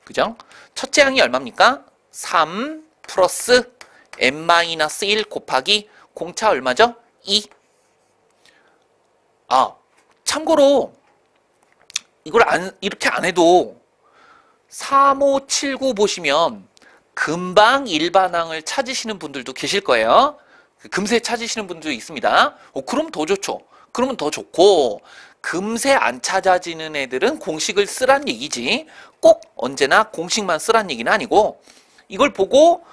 그죠? 첫째 항이 얼마입니까? 3 플러스 n-1 곱하기 공차 얼마죠? 2. 참고로 이걸 이렇게 안 해도 3579 보시면 금방 일반항을 찾으시는 분들도 계실 거예요. 금세 찾으시는 분도 있습니다. 그럼 더 좋죠. 그러면 더 좋고, 금세 안 찾아지는 애들은 공식을 쓰란 얘기지, 꼭 언제나 공식만 쓰란 얘기는 아니고, 이걸 보고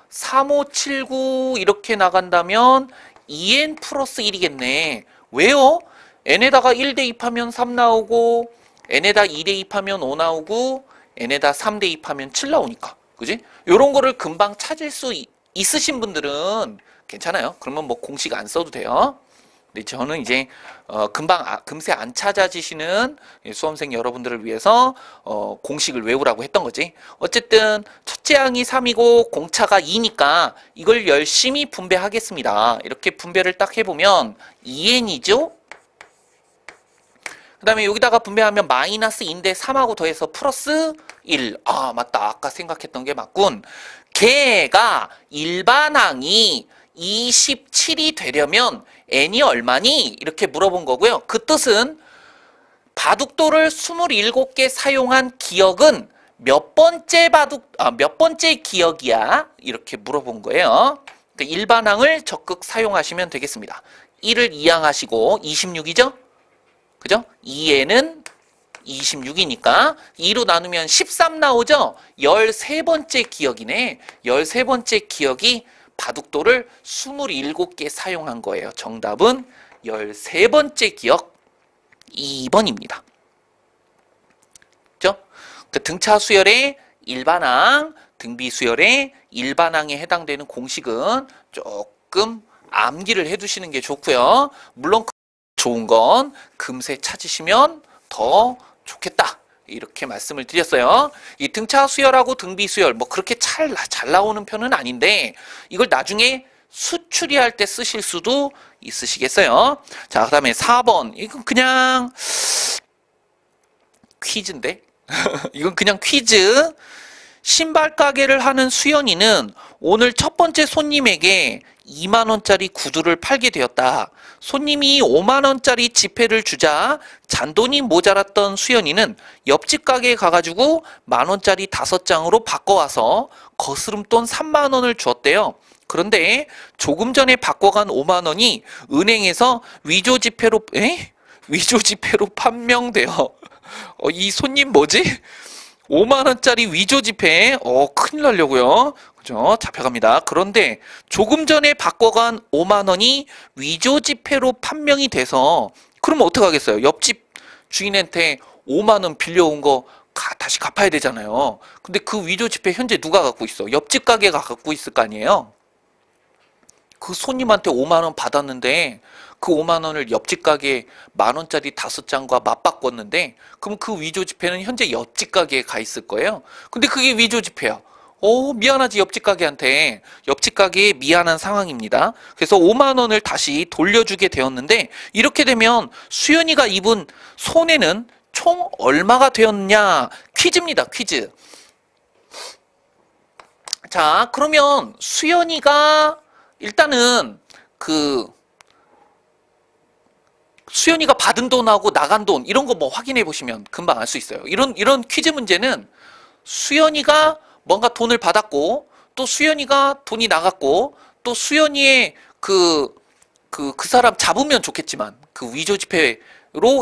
3579 이렇게 나간다면 2n 플러스 1이겠네. 왜요? n에다가 1 대입하면 3 나오고, n에다 2 대입하면 5 나오고, n에다 3 대입하면 7 나오니까. 그지? 요런 거를 금방 찾을 수 있으신 분들은 괜찮아요. 그러면 뭐 공식 안 써도 돼요. 근데 저는 이제 금세 안 찾아지시는 수험생 여러분들을 위해서 공식을 외우라고 했던 거지. 어쨌든 첫째 항이 3이고 공차가 2니까 이걸 열심히 분배하겠습니다. 이렇게 분배를 딱 해보면 2n이죠. 그 다음에 여기다가 분배하면 마이너스 2인데 3하고 더해서 플러스 1. 맞다. 아까 생각했던 게 맞군. 걔가 일반항이 27이 되려면 n이 얼마니? 이렇게 물어본 거고요. 그 뜻은 바둑돌을 27개 사용한 기억은 몇 번째 기억이야? 이렇게 물어본 거예요. 그러니까 일반항을 적극 사용하시면 되겠습니다. 1을 2항하시고 26이죠? 그죠? 2에는 26이니까 2로 나누면 13 나오죠? 13번째 기억이네. 13번째 기억이 바둑돌을 27개 사용한 거예요. 정답은 13번째 기억 2번입니다. 그죠? 그 등차 수열의 일반항, 등비 수열의 일반항에 해당되는 공식은 조금 암기를 해두시는 게 좋고요. 물론 좋은 건 금세 찾으시면 더 좋겠다. 이렇게 말씀을 드렸어요. 이 등차 수열하고 등비 수열 뭐 그렇게 잘 나오는 편은 아닌데 이걸 나중에 수추리할 때 쓰실 수도 있으시겠어요. 자, 그 다음에 4번. 이건 그냥 퀴즈인데? 이건 그냥 퀴즈. 신발 가게를 하는 수연이는 오늘 첫 번째 손님에게 2만원짜리 구두를 팔게 되었다. 손님이 5만원짜리 지폐를 주자 잔돈이 모자랐던 수연이는 옆집 가게에 가가지고 만원짜리 5장으로 바꿔와서 거스름돈 3만원을 주었대요. 그런데 조금 전에 바꿔간 5만원이 은행에서 위조지폐로 판명되어 이 손님 뭐지? 5만원짜리 위조지폐 큰일 나려고요. 그죠? 잡혀갑니다. 그런데 조금 전에 바꿔간 5만원이 위조지폐로 판명이 돼서 그러면 어떡하겠어요? 옆집 주인한테 5만원 빌려온 거 다시 갚아야 되잖아요. 근데 그 위조지폐 현재 누가 갖고 있어? 옆집 가게가 갖고 있을 거 아니에요? 그 손님한테 5만원 받았는데 그 5만원을 옆집 가게에 만원짜리 5장과 맞바꿨는데 그럼 그 위조지폐는 현재 옆집 가게에 가 있을 거예요. 근데 그게 위조지폐야. 미안하지 옆집 가게한테. 옆집 가게에 미안한 상황입니다. 그래서 5만원을 다시 돌려주게 되었는데 이렇게 되면 수연이가 입은 손해는 총 얼마가 되었냐? 퀴즈입니다. 퀴즈. 자, 그러면 수연이가 일단은 수연이가 받은 돈하고 나간 돈 이런 거 뭐 확인해 보시면 금방 알 수 있어요. 이런 퀴즈 문제는 수연이가 뭔가 돈을 받았고 또 수연이가 돈이 나갔고 또 수연이의 그 사람 잡으면 좋겠지만 그 위조지폐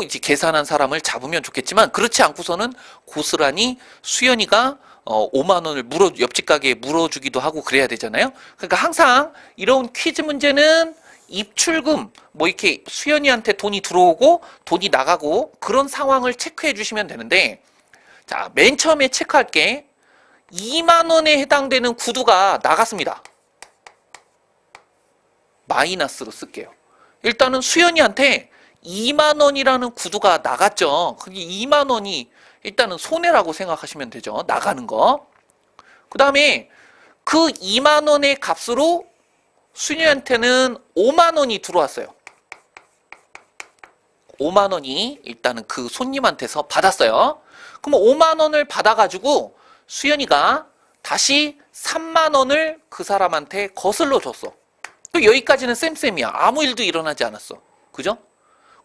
이제 계산한 사람을 잡으면 좋겠지만 그렇지 않고서는 고스란히 수연이가 5만 원을 옆집 가게에 물어주기도 하고 그래야 되잖아요. 그러니까 항상 이런 퀴즈 문제는 입출금 뭐 이렇게 수연이한테 돈이 들어오고 돈이 나가고 그런 상황을 체크해 주시면 되는데, 자, 맨 처음에 체크할 게 2만 원에 해당되는 구두가 나갔습니다. 마이너스로 쓸게요. 일단은 수연이한테 2만 원이라는 구두가 나갔죠. 그게 2만 원이 일단은 손해라고 생각하시면 되죠. 나가는 거. 그 다음에 그 2만 원의 값으로 수연이한테는 5만 원이 들어왔어요. 5만 원이 일단은 그 손님한테서 받았어요. 그럼 5만 원을 받아가지고 수연이가 다시 3만 원을 그 사람한테 거슬러 줬어. 또 여기까지는 쌤쌤이야. 아무 일도 일어나지 않았어. 그죠?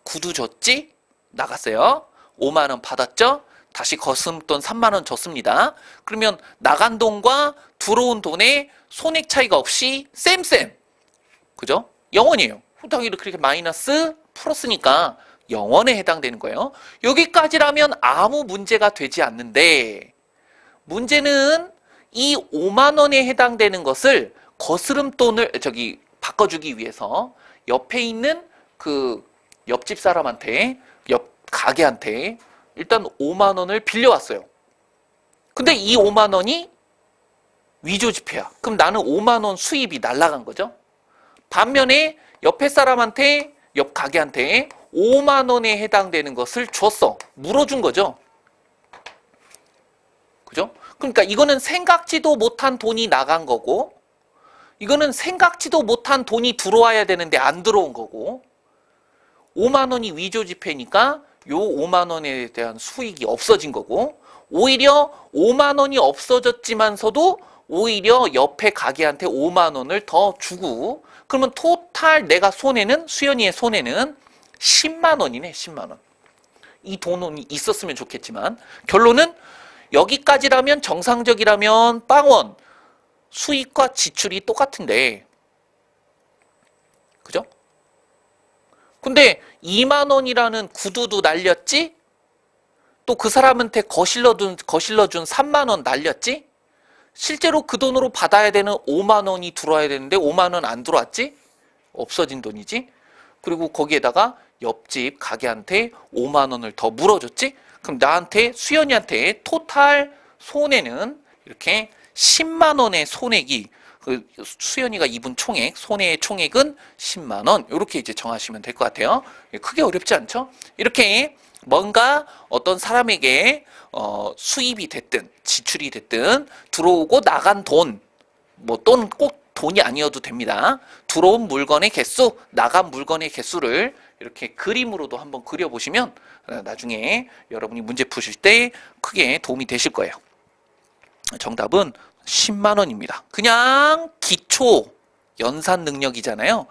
구두 줬지? 나갔어요. 5만 원 받았죠? 다시 거스름돈 3만 원 줬습니다. 그러면 나간 돈과 들어온 돈의 손익 차이가 없이 쌤쌤. 그죠? 0원이에요. 당연히 그렇게 마이너스 플러스니까 0원에 해당되는 거예요. 여기까지라면 아무 문제가 되지 않는데, 문제는 이 5만 원에 해당되는 것을 거스름돈을 바꿔주기 위해서 옆에 있는 그 옆집 사람한테, 옆 가게한테 일단 5만 원을 빌려왔어요. 근데 이 5만 원이 위조지폐야. 그럼 나는 5만 원 수입이 날라간 거죠. 반면에 옆에 사람한테, 옆 가게한테 5만 원에 해당되는 것을 줬어. 물어준 거죠. 그죠? 그러니까 이거는 생각지도 못한 돈이 나간 거고, 이거는 생각지도 못한 돈이 들어와야 되는데 안 들어온 거고, 5만 원이 위조지폐니까 요 5만 원에 대한 수익이 없어진 거고, 오히려 5만 원이 없어졌지만서도 오히려 옆에 가게한테 5만 원을 더 주고, 그러면 토탈 내가 손해는, 수연이의 손해는 10만 원이네. 10만 원. 이 돈이 있었으면 좋겠지만 결론은 여기까지라면 정상적이라면 빵원 수익과 지출이 똑같은데, 그죠? 근데 2만 원이라는 구두도 날렸지? 또 그 사람한테 거실러준 3만 원 날렸지? 실제로 그 돈으로 받아야 되는 5만 원이 들어와야 되는데 5만 원 안 들어왔지? 없어진 돈이지? 그리고 거기에다가 옆집 가게한테 5만 원을 더 물어줬지? 그럼 나한테, 수연이한테 토탈 손해는 이렇게 10만 원의 손해기, 그 수연이가 입은 총액, 손해의 총액은 10만 원. 이렇게 이제 정하시면 될 것 같아요. 크게 어렵지 않죠? 이렇게 뭔가 어떤 사람에게 수입이 됐든 지출이 됐든 들어오고 나간 돈, 뭐 또는 꼭 돈이 아니어도 됩니다. 들어온 물건의 개수, 나간 물건의 개수를 이렇게 그림으로도 한번 그려보시면 나중에 여러분이 문제 푸실 때 크게 도움이 되실 거예요. 정답은 10만 원입니다. 그냥 기초 연산 능력이잖아요.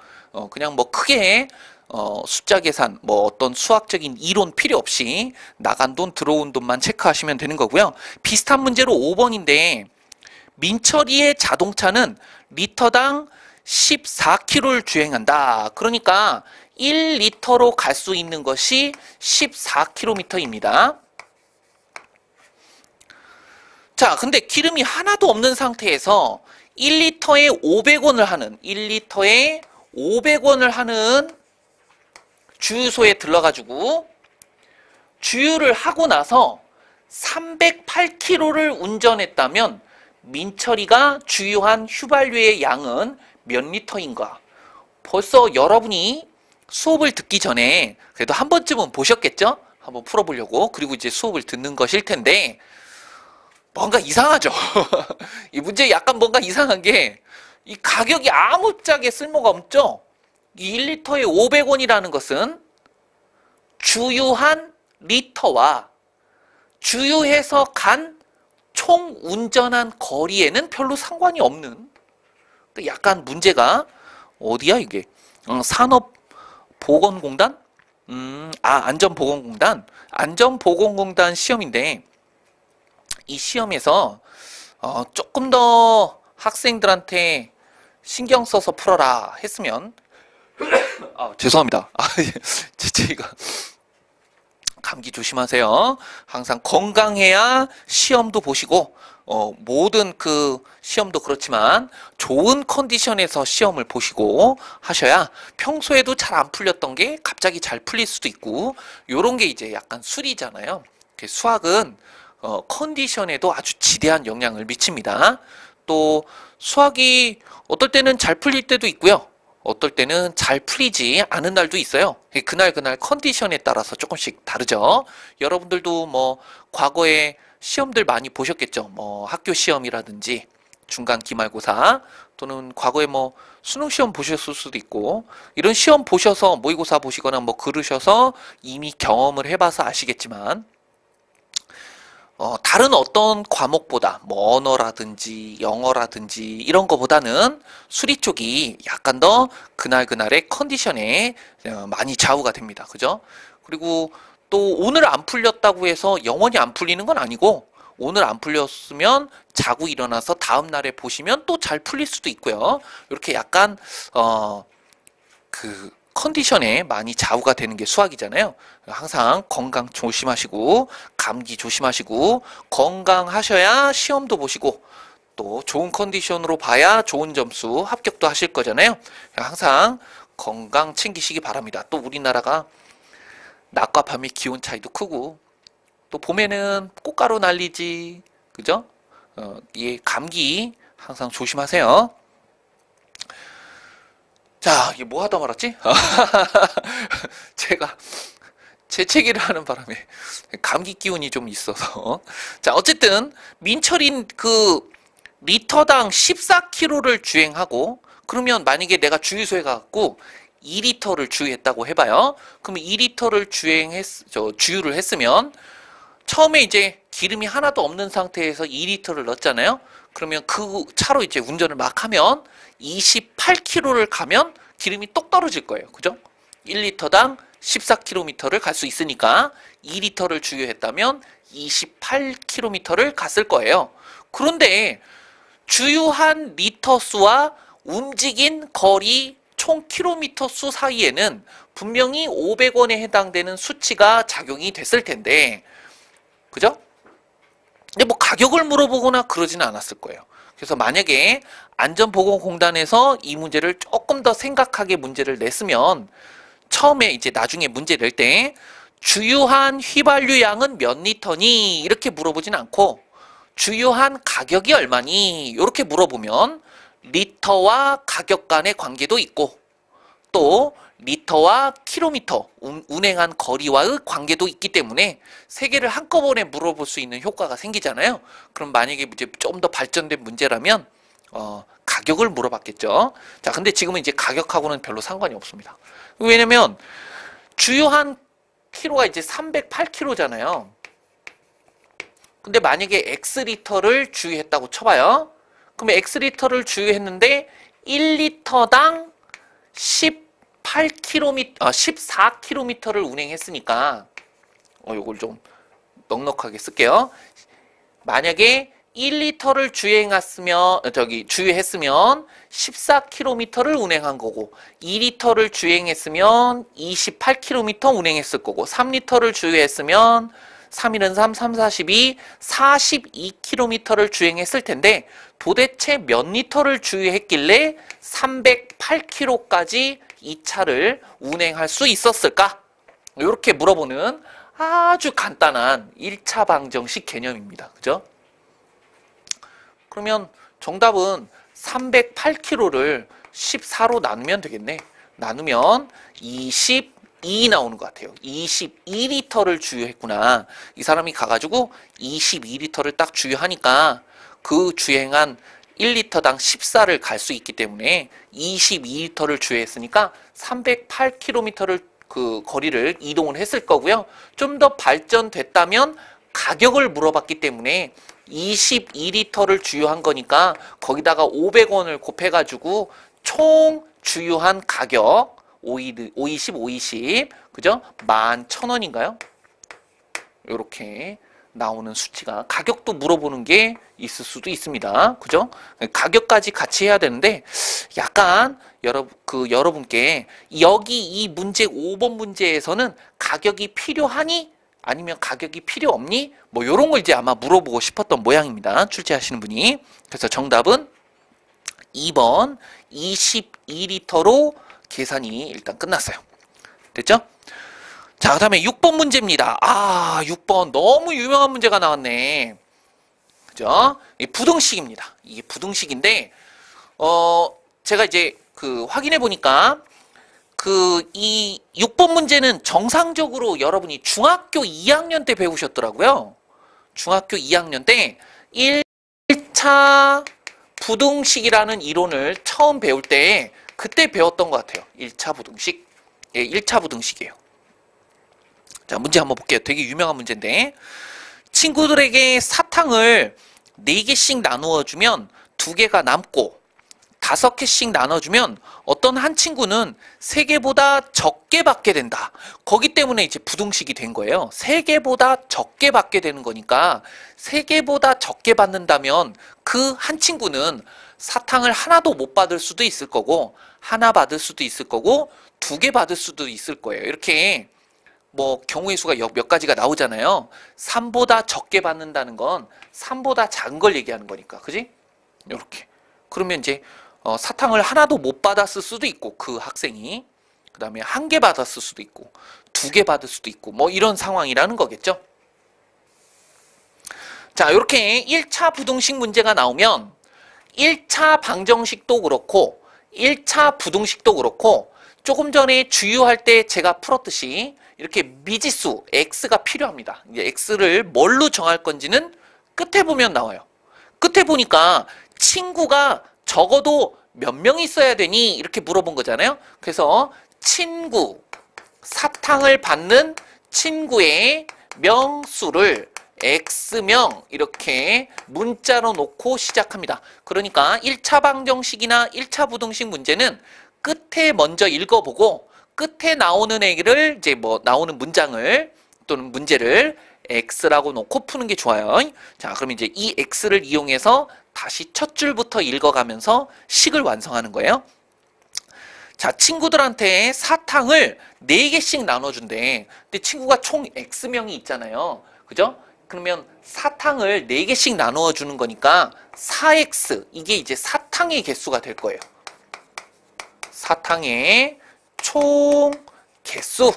그냥 뭐 크게 숫자 계산, 뭐 어떤 수학적인 이론 필요 없이 나간 돈, 들어온 돈만 체크하시면 되는 거고요. 비슷한 문제로 5번인데, 민철이의 자동차는 리터당 14km를 주행한다. 그러니까 1리터로 갈 수 있는 것이 14km입니다. 자, 근데 기름이 하나도 없는 상태에서 1리터에 500원을 하는, 1리터에 500원을 하는 주유소에 들러가지고 주유를 하고 나서 308km를 운전했다면 민철이가 주유한 휘발유의 양은 몇 리터인가? 벌써 여러분이 수업을 듣기 전에 그래도 한 번쯤은 보셨겠죠? 한번 풀어보려고. 그리고 이제 수업을 듣는 것일 텐데 뭔가 이상하죠? 이 문제 약간 뭔가 이상한 게, 이 가격이 아무짝에 쓸모가 없죠? 이 1리터에 500원이라는 것은 주유한 리터와 주유해서 간 총 운전한 거리에는 별로 상관이 없는, 약간 문제가 어디야 이게? 산업보건공단? 안전보건공단? 안전보건공단 시험인데, 이 시험에서 조금 더 학생들한테 신경 써서 풀어라 했으면 죄송합니다. 제가 감기 조심하세요. 항상 건강해야 시험도 보시고 모든 그 시험도 그렇지만 좋은 컨디션에서 시험을 보시고 하셔야 평소에도 잘 안 풀렸던 게 갑자기 잘 풀릴 수도 있고 요런 게 이제 약간 술이잖아요. 수학은 컨디션에도 아주 지대한 영향을 미칩니다. 또 수학이 어떨 때는 잘 풀릴 때도 있고요. 어떨 때는 잘 풀리지 않은 날도 있어요. 그날 컨디션에 따라서 조금씩 다르죠. 여러분들도 뭐 과거에 시험들 많이 보셨겠죠. 뭐 학교 시험이라든지 중간 기말고사 또는 과거에 뭐 수능 시험 보셨을 수도 있고 이런 시험 보셔서 모의고사 보시거나 뭐 그러셔서 이미 경험을 해봐서 아시겠지만 다른 어떤 과목보다 뭐 언어라든지 영어라든지 이런 거보다는 수리 쪽이 약간 더 그날의 컨디션에 많이 좌우가 됩니다. 그죠? 그리고 또 오늘 안 풀렸다고 해서 영원히 안 풀리는 건 아니고 오늘 안 풀렸으면 자고 일어나서 다음 날에 보시면 또 잘 풀릴 수도 있고요. 이렇게 약간 그 컨디션에 많이 좌우가 되는 게 수학이잖아요. 항상 건강 조심하시고 감기 조심하시고 건강하셔야 시험도 보시고 또 좋은 컨디션으로 봐야 좋은 점수 합격도 하실 거잖아요. 항상 건강 챙기시기 바랍니다. 또 우리나라가 낮과 밤의 기온 차이도 크고 또 봄에는 꽃가루 날리지 그죠? 이 감기 항상 조심하세요. 자, 이게 뭐 하다 말았지? 제가 재채기를 하는 바람에 감기 기운이 좀 있어서. 자, 어쨌든 민철인 그 리터당 14km를 주행하고 그러면 만약에 내가 주유소에 가갖고 2리터를 주유했다고 해봐요. 그러면 2리터를 주유를 했으면 처음에 이제 기름이 하나도 없는 상태에서 2리터를 넣었잖아요. 그러면 그 차로 이제 운전을 막 하면 28km를 가면 기름이 똑 떨어질 거예요. 그죠? 1리터당 14km를 갈 수 있으니까 2리터를 주유했다면 28km를 갔을 거예요. 그런데 주유한 리터 수와 움직인 거리 총 킬로미터 수 사이에는 분명히 500원에 해당되는 수치가 작용이 됐을 텐데 그죠? 근데 뭐 가격을 물어보거나 그러지는 않았을 거예요. 그래서 만약에 안전보건공단에서 이 문제를 조금 더 생각하게 문제를 냈으면 처음에 이제 나중에 문제 낼 때 주유한 휘발유량은 몇 리터니 이렇게 물어보진 않고 주유한 가격이 얼마니 이렇게 물어보면 리터와 가격 간의 관계도 있고 또 리터와 킬로미터 운행한 거리와의 관계도 있기 때문에 세 개를 한꺼번에 물어볼 수 있는 효과가 생기잖아요. 그럼 만약에 이제 좀 더 발전된 문제라면 가격을 물어봤겠죠. 자, 근데 지금은 이제 가격하고는 별로 상관이 없습니다. 왜냐면 주유한 키로가 이제 308kg잖아요. 근데 만약에 X리터를 주유했다고 쳐봐요. 그러면 X리터를 주유했는데 1리터당 14km를 운행했으니까 요걸 좀 넉넉하게 쓸게요. 만약에 1리터를 주유했으면 14km를 운행한 거고 2리터를 주행했으면 28km 운행했을 거고 3리터를 주유했으면 3일은 3, 3, 42, 42km를 주행했을 텐데 도대체 몇 리터를 주유했길래 308km까지 이 차를 운행할 수 있었을까? 이렇게 물어보는 아주 간단한 1차 방정식 개념입니다. 그죠? 그러면 정답은 308km를 14로 나누면 되겠네. 나누면 22 나오는 것 같아요. 22리터를 주유했구나. 이 사람이 가가지고 22리터를 딱 주유하니까 그 주행한 1리터당 14를 갈 수 있기 때문에 22리터를 주유했으니까 308km를 그 거리를 이동을 했을 거고요. 좀 더 발전됐다면 가격을 물어봤기 때문에 22리터를 주유한 거니까 거기다가 500원을 곱해가지고 총 주유한 가격 520, 520 그죠? 11,000원인가요? 이렇게 나오는 수치가 가격도 물어보는 게 있을 수도 있습니다. 그죠? 가격까지 같이 해야 되는데 약간 여러분께 여기 이 문제 5번 문제에서는 가격이 필요하니 아니면 가격이 필요 없니? 뭐 요런 걸 이제 아마 물어보고 싶었던 모양입니다. 출제하시는 분이. 그래서 정답은 2번 22리터로 계산이 일단 끝났어요. 됐죠? 자, 그 다음에 6번 문제입니다. 6번 너무 유명한 문제가 나왔네. 그죠? 이 부등식입니다. 이게 부등식인데 제가 이제 확인해 보니까 이 6번 문제는 정상적으로 여러분이 중학교 2학년 때 배우셨더라고요. 중학교 2학년 때 1차 부등식이라는 이론을 처음 배울 때 그때 배웠던 것 같아요. 1차 부등식. 예, 1차 부등식이에요. 자, 문제 한번 볼게요. 되게 유명한 문제인데 친구들에게 사탕을 4개씩 나누어 주면 2개가 남고 5개씩 나눠주면 어떤 한 친구는 3개보다 적게 받게 된다. 거기 때문에 이제 부등식이 된 거예요. 3개보다 적게 받게 되는 거니까 3개보다 적게 받는다면 그 한 친구는 사탕을 하나도 못 받을 수도 있을 거고 하나 받을 수도 있을 거고 2개 받을 수도 있을 거예요. 이렇게 뭐 경우의 수가 몇 가지가 나오잖아요. 3보다 적게 받는다는 건 3보다 작은 걸 얘기하는 거니까. 그지? 이렇게. 그러면 이제 사탕을 하나도 못 받았을 수도 있고 그 학생이 그 다음에 1개 받았을 수도 있고 2개 받을 수도 있고 뭐 이런 상황이라는 거겠죠. 자, 이렇게 1차 부등식 문제가 나오면 1차 방정식도 그렇고 1차 부등식도 그렇고 조금 전에 주유할 때 제가 풀었듯이 이렇게 미지수 x가 필요합니다. 이제 x를 뭘로 정할 건지는 끝에 보면 나와요. 끝에 보니까 친구가 적어도 몇 명 있어야 되니? 이렇게 물어본 거잖아요. 그래서 친구, 사탕을 받는 친구의 명수를 x명 이렇게 문자로 놓고 시작합니다. 그러니까 1차 방정식이나 1차 부등식 문제는 끝에 먼저 읽어보고 끝에 나오는 애를 이제 뭐 나오는 문장을 또는 문제를 x라고 놓고 푸는 게 좋아요. 자, 그럼 이제 이 x를 이용해서 다시 첫 줄부터 읽어가면서 식을 완성하는 거예요. 자, 친구들한테 사탕을 4개씩 나눠준대. 근데 친구가 총 x명이 있잖아요. 그죠? 그러면 사탕을 4개씩 나누어 주는 거니까 4x, 이게 이제 사탕의 개수가 될 거예요. 사탕의 총 개수는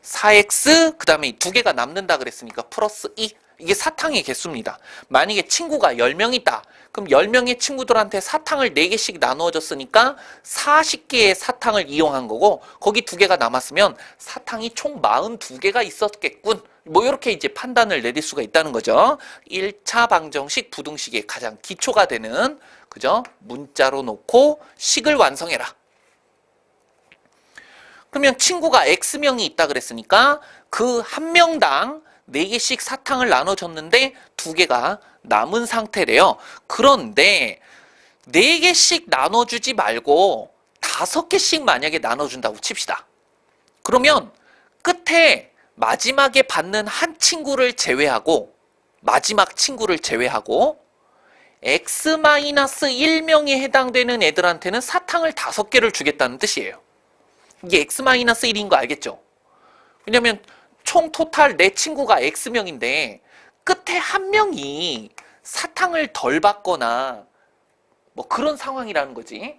4x, 그 다음에 2개가 남는다 그랬으니까 플러스 2. 이게 사탕의 개수입니다. 만약에 친구가 10명 있다. 그럼 10명의 친구들한테 사탕을 4개씩 나누어 줬으니까 40개의 사탕을 이용한 거고 거기 2개가 남았으면 사탕이 총 42개가 있었겠군. 뭐 이렇게 이제 판단을 내릴 수가 있다는 거죠. 1차 방정식 부등식의 가장 기초가 되는 그죠? 문자로 놓고 식을 완성해라. 그러면 친구가 X명이 있다 그랬으니까 그 한 명당 4개씩 사탕을 나눠줬는데 2개가 남은 상태래요. 그런데 4개씩 나눠주지 말고 5개씩 만약에 나눠준다고 칩시다. 그러면 끝에 마지막에 받는 한 친구를 제외하고 마지막 친구를 제외하고 X-1명에 해당되는 애들한테는 사탕을 5개를 주겠다는 뜻이에요. 이게 X-1인 거 알겠죠? 왜냐면 총 토탈 내 친구가 X명인데 끝에 한 명이 사탕을 덜 받거나 뭐 그런 상황이라는 거지.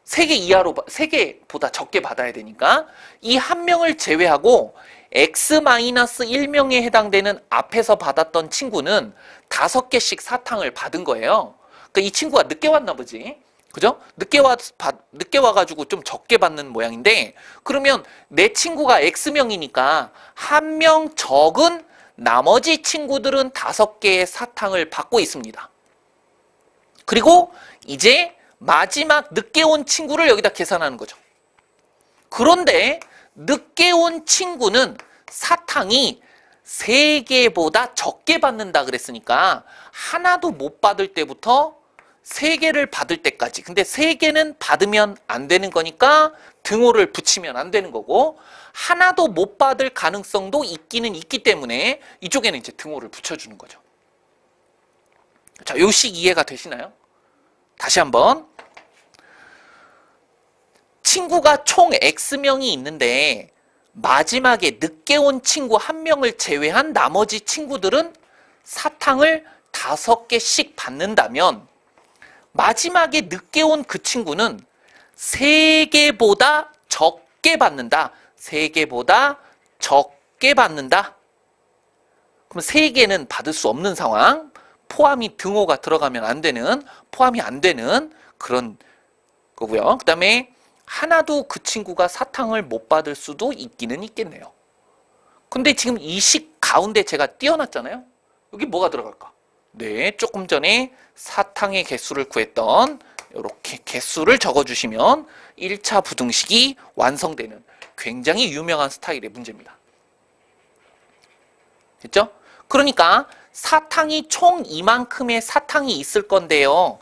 3개 이하로, 3개보다 적게 받아야 되니까 이 한 명을 제외하고 X-1명에 해당되는 앞에서 받았던 친구는 5개씩 사탕을 받은 거예요. 그러니까 이 친구가 늦게 왔나 보지. 그죠? 늦게 와가지고 좀 적게 받는 모양인데 그러면 내 친구가 X명이니까 한 명 적은 나머지 친구들은 5개의 사탕을 받고 있습니다. 그리고 이제 마지막 늦게 온 친구를 여기다 계산하는 거죠. 그런데 늦게 온 친구는 사탕이 3개보다 적게 받는다 그랬으니까 하나도 못 받을 때부터 3개를 받을 때까지. 근데 3개는 받으면 안 되는 거니까 등호를 붙이면 안 되는 거고 하나도 못 받을 가능성도 있기는 있기 때문에 이쪽에는 이제 등호를 붙여주는 거죠. 자, 요 식 이해가 되시나요? 다시 한번. 친구가 총 X명이 있는데 마지막에 늦게 온 친구 한 명을 제외한 나머지 친구들은 사탕을 5개씩 받는다면 마지막에 늦게 온 그 친구는 3개보다 적게 받는다. 3개보다 적게 받는다. 그럼 3개는 받을 수 없는 상황. 포함이 등호가 들어가면 안 되는, 포함이 안 되는 그런 거고요. 그 다음에 하나도 그 친구가 사탕을 못 받을 수도 있기는 있겠네요. 근데 지금 이 식 가운데 제가 띄워놨잖아요. 여기 뭐가 들어갈까? 네, 조금 전에 사탕의 개수를 구했던 이렇게 개수를 적어주시면 1차 부등식이 완성되는 굉장히 유명한 스타일의 문제입니다. 됐죠? 그러니까 사탕이 총 이만큼의 사탕이 있을 건데요.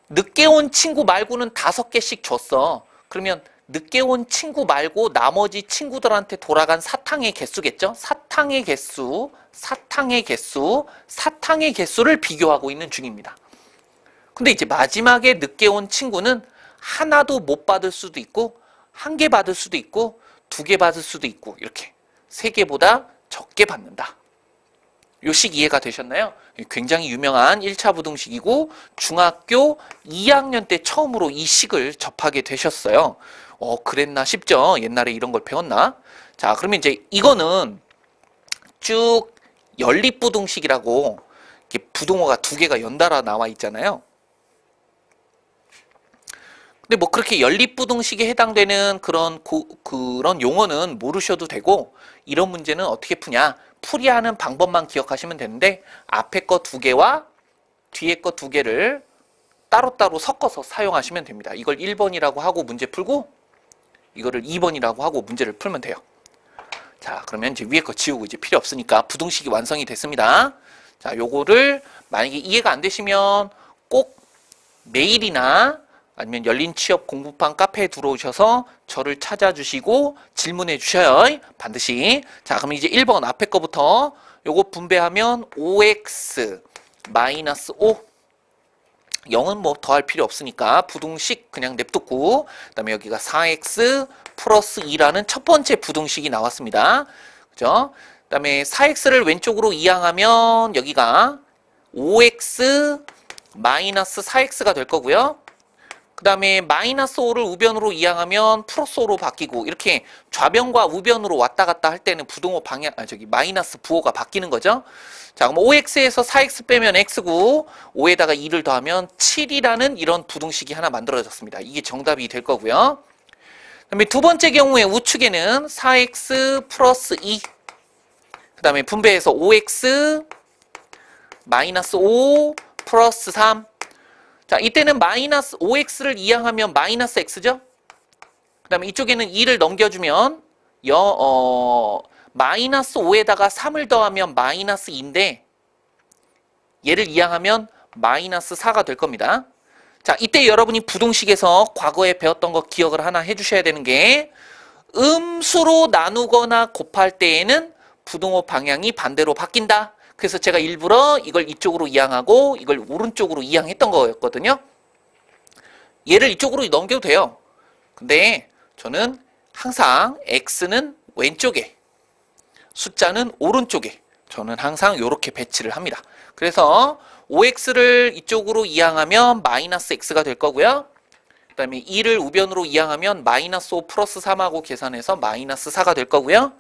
늦게 온 친구 말고는 5개씩 줬어. 그러면 늦게 온 친구 말고 나머지 친구들한테 돌아간 사탕의 개수겠죠? 사탕의 개수, 사탕의 개수, 사탕의 개수를 비교하고 있는 중입니다. 근데 이제 마지막에 늦게 온 친구는 하나도 못 받을 수도 있고 1개 받을 수도 있고 2개 받을 수도 있고 이렇게 3개보다 적게 받는다. 요 식 이해가 되셨나요? 굉장히 유명한 1차 부등식이고 중학교 2학년 때 처음으로 이 식을 접하게 되셨어요. 그랬나 싶죠? 옛날에 이런 걸 배웠나? 자, 그러면 이제 이거는 쭉 연립부등식이라고 이렇게 부등호가 2개가 연달아 나와 있잖아요. 근데 뭐 그렇게 연립부등식에 해당되는 그런 용어는 모르셔도 되고 이런 문제는 어떻게 푸냐? 풀이하는 방법만 기억하시면 되는데 앞에 거 2개와 뒤에 거 2개를 따로따로 섞어서 사용하시면 됩니다. 이걸 1번이라고 하고 문제 풀고 이거를 2번이라고 하고 문제를 풀면 돼요. 자, 그러면 이제 위에 거 지우고 이제 필요 없으니까 부등식이 완성이 됐습니다. 자, 요거를 만약에 이해가 안 되시면 꼭 메일이나 아니면 열린 취업 공부방 카페에 들어오셔서 저를 찾아주시고 질문해 주셔요. 반드시. 자, 그럼 이제 1번 앞에 거부터 요거 분배하면 5x 마이너스 5. 0은 뭐 더할 필요 없으니까 부등식 그냥 냅두고 그 다음에 여기가 4x 플러스 2라는 첫 번째 부등식이 나왔습니다. 그죠? 그 다음에 4x를 왼쪽으로 이항하면 여기가 5x 마이너스 4x가 될 거고요. 그 다음에 마이너스 5를 우변으로 이항하면 플러스 5로 바뀌고 이렇게 좌변과 우변으로 왔다 갔다 할 때는 부등호 방향, 마이너스 부호가 바뀌는 거죠. 자, 그럼 5x에서 4x 빼면 x고 5에다가 2를 더하면 7이라는 이런 부등식이 하나 만들어졌습니다. 이게 정답이 될 거고요. 그 다음에 두 번째 경우에 우측에는 4x 플러스 2. 그 다음에 분배해서 5x 마이너스 5 플러스 3. 자, 이때는 마이너스 5x를 이항하면 마이너스 x죠? 그 다음에 이쪽에는 2를 넘겨주면 마이너스 5에다가 3을 더하면 마이너스 2인데 얘를 이항하면 마이너스 4가 될 겁니다. 자, 이때 여러분이 부등식에서 과거에 배웠던 거 기억을 하나 해주셔야 되는 게 음수로 나누거나 곱할 때에는 부등호 방향이 반대로 바뀐다. 그래서 제가 일부러 이걸 이쪽으로 이항하고 이걸 오른쪽으로 이항했던 거였거든요. 얘를 이쪽으로 넘겨도 돼요. 근데 저는 항상 x는 왼쪽에 숫자는 오른쪽에 저는 항상 이렇게 배치를 합니다. 그래서 5x를 이쪽으로 이항하면 마이너스 x가 될 거고요. 그 다음에 2를 우변으로 이항하면 마이너스 5 플러스 3하고 계산해서 마이너스 4가 될 거고요.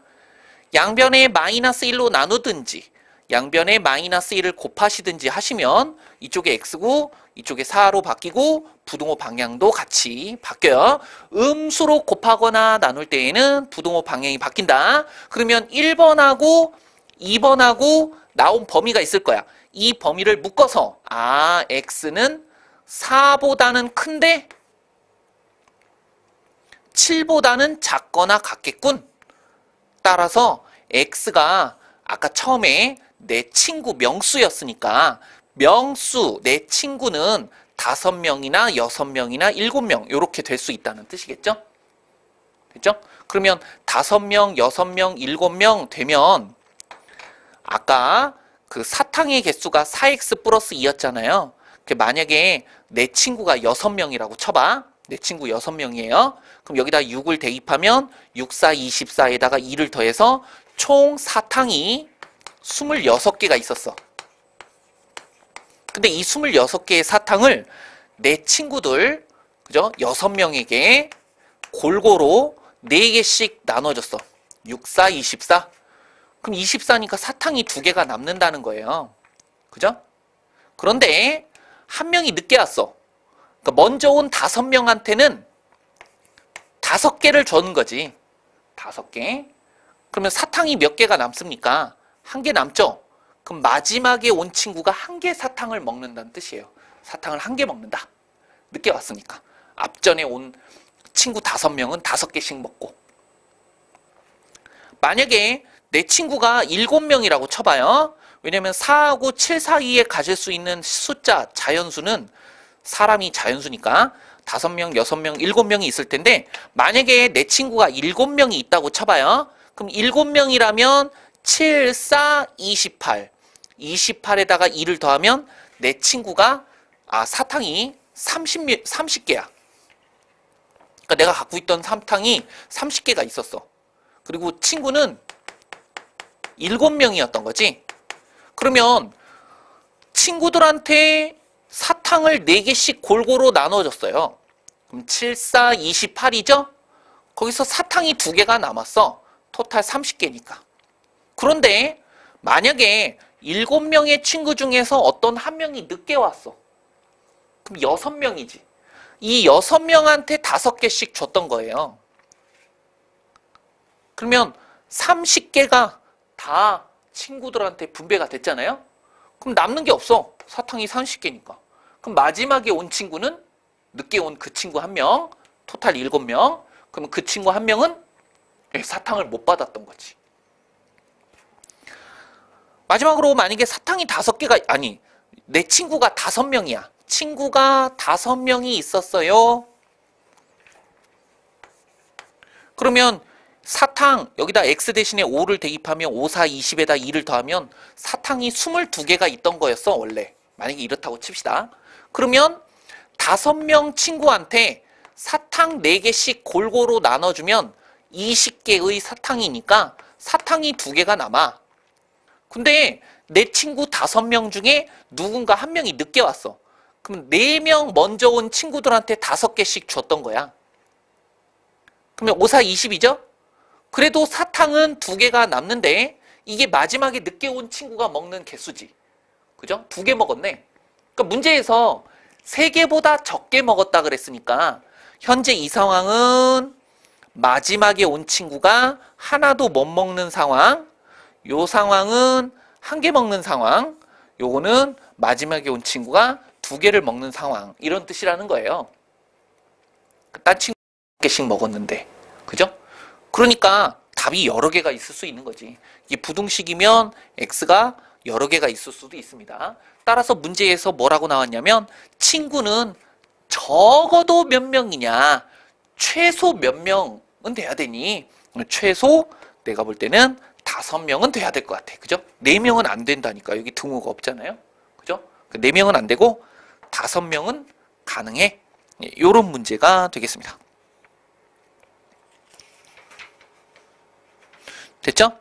양변에 마이너스 1로 나누든지 양변에 마이너스 1을 곱하시든지 하시면 이쪽에 x고 이쪽에 4로 바뀌고 부등호 방향도 같이 바뀌어요. 음수로 곱하거나 나눌 때에는 부등호 방향이 바뀐다. 그러면 1번하고 2번하고 나온 범위가 있을 거야. 이 범위를 묶어서 x는 4보다는 큰데 7보다는 작거나 같겠군. 따라서 x가 아까 처음에 내 친구 명수였으니까 명수, 내 친구는 5명이나 6명이나 7명 이렇게 될 수 있다는 뜻이겠죠? 됐죠? 그러면 5명, 6명, 7명 되면 아까 그 사탕의 개수가 4x 플러스 2였잖아요. 만약에 내 친구가 6명이라고 쳐봐. 내 친구 6명이에요. 그럼 여기다 6을 대입하면 6, 4, 24에다가 2를 더해서 총 사탕이 26개가 있었어. 근데 이 26개의 사탕을 내 친구들, 그죠? 6명에게 골고루 4개씩 나눠줬어. 6, 4, 24. 그럼 24니까 사탕이 2개가 남는다는 거예요. 그죠? 그런데 한 명이 늦게 왔어. 그러니까 먼저 온 5명한테는 5개를 줬는 거지. 5개. 그러면 사탕이 몇 개가 남습니까? 1개 남죠? 그럼 마지막에 온 친구가 1개 사탕을 먹는다는 뜻이에요. 사탕을 1개 먹는다. 늦게 왔으니까. 앞전에 온 친구 5명은 5개씩 먹고. 만약에 내 친구가 7명이라고 쳐봐요. 왜냐면 4하고 7 사이에 가질 수 있는 숫자, 자연수는 사람이 자연수니까 5명, 6명, 7명이 있을 텐데 만약에 내 친구가 7명이 있다고 쳐봐요. 그럼 7명이라면 7, 4, 28. 28에다가 2를 더하면 내 친구가 사탕이 30개야. 그러니까 내가 갖고 있던 사탕이 30개가 있었어. 그리고 친구는 7명이었던 거지. 그러면 친구들한테 사탕을 4개씩 골고루 나눠줬어요. 그럼 7, 4, 28이죠? 거기서 사탕이 2개가 남았어. 토탈 30개니까. 그런데 만약에 7명의 친구 중에서 어떤 한 명이 늦게 왔어. 그럼 6명이지. 이 6명한테 5개씩 줬던 거예요. 그러면 30개가 다 친구들한테 분배가 됐잖아요? 그럼 남는 게 없어. 사탕이 30개니까. 그럼 마지막에 온 친구는 늦게 온 그 친구 1명, 토탈 7명. 그러면 그 친구 1명은 사탕을 못 받았던 거지. 마지막으로 만약에 사탕이 5개가, 아니, 내 친구가 5명이야. 친구가 5명이 있었어요. 그러면 사탕, 여기다 x 대신에 5를 대입하면 5, 4, 20에다 2를 더하면 사탕이 22개가 있던 거였어, 원래. 만약에 이렇다고 칩시다. 그러면 5명 친구한테 사탕 4개씩 골고루 나눠주면 20개의 사탕이니까 사탕이 2개가 남아. 근데 내 친구 5명 중에 누군가 1명이 늦게 왔어. 그럼 4명 먼저 온 친구들한테 5개씩 줬던 거야. 그러면 5, 4, 20이죠? 그래도 사탕은 2개가 남는데 이게 마지막에 늦게 온 친구가 먹는 개수지. 그죠? 2개 먹었네. 그러니까 문제에서 3개보다 적게 먹었다 그랬으니까 현재 이 상황은 마지막에 온 친구가 하나도 못 먹는 상황, 요 상황은 1개 먹는 상황, 요거는 마지막에 온 친구가 2개를 먹는 상황, 이런 뜻이라는 거예요. 딴 친구 1개씩 먹었는데, 그죠? 그러니까 답이 여러 개가 있을 수 있는 거지. 이게 부등식이면 x가 여러 개가 있을 수도 있습니다. 따라서 문제에서 뭐라고 나왔냐면 친구는 적어도 몇 명이냐, 최소 몇 명은 돼야 되니, 최소 내가 볼 때는 5명은 돼야 될 것 같아. 그죠? 4명은 안 된다니까. 여기 등호가 없잖아요. 그죠? 4명은 안 되고 5명은 가능해. 이런 문제가 되겠습니다. 됐죠?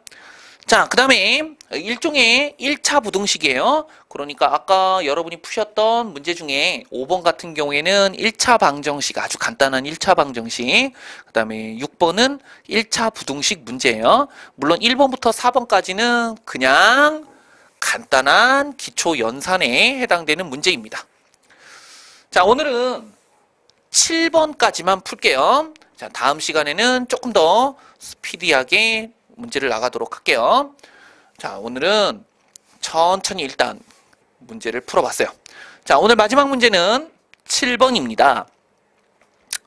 자, 그 다음에 일종의 1차 부등식이에요. 그러니까 아까 여러분이 푸셨던 문제 중에 5번 같은 경우에는 1차 방정식, 아주 간단한 1차 방정식, 그 다음에 6번은 1차 부등식 문제예요. 물론 1번부터 4번까지는 그냥 간단한 기초 연산에 해당되는 문제입니다. 자, 오늘은 7번까지만 풀게요. 자, 다음 시간에는 조금 더 스피디하게 문제를 나가도록 할게요. 자, 오늘은 천천히 일단 문제를 풀어봤어요. 자, 오늘 마지막 문제는 7번입니다.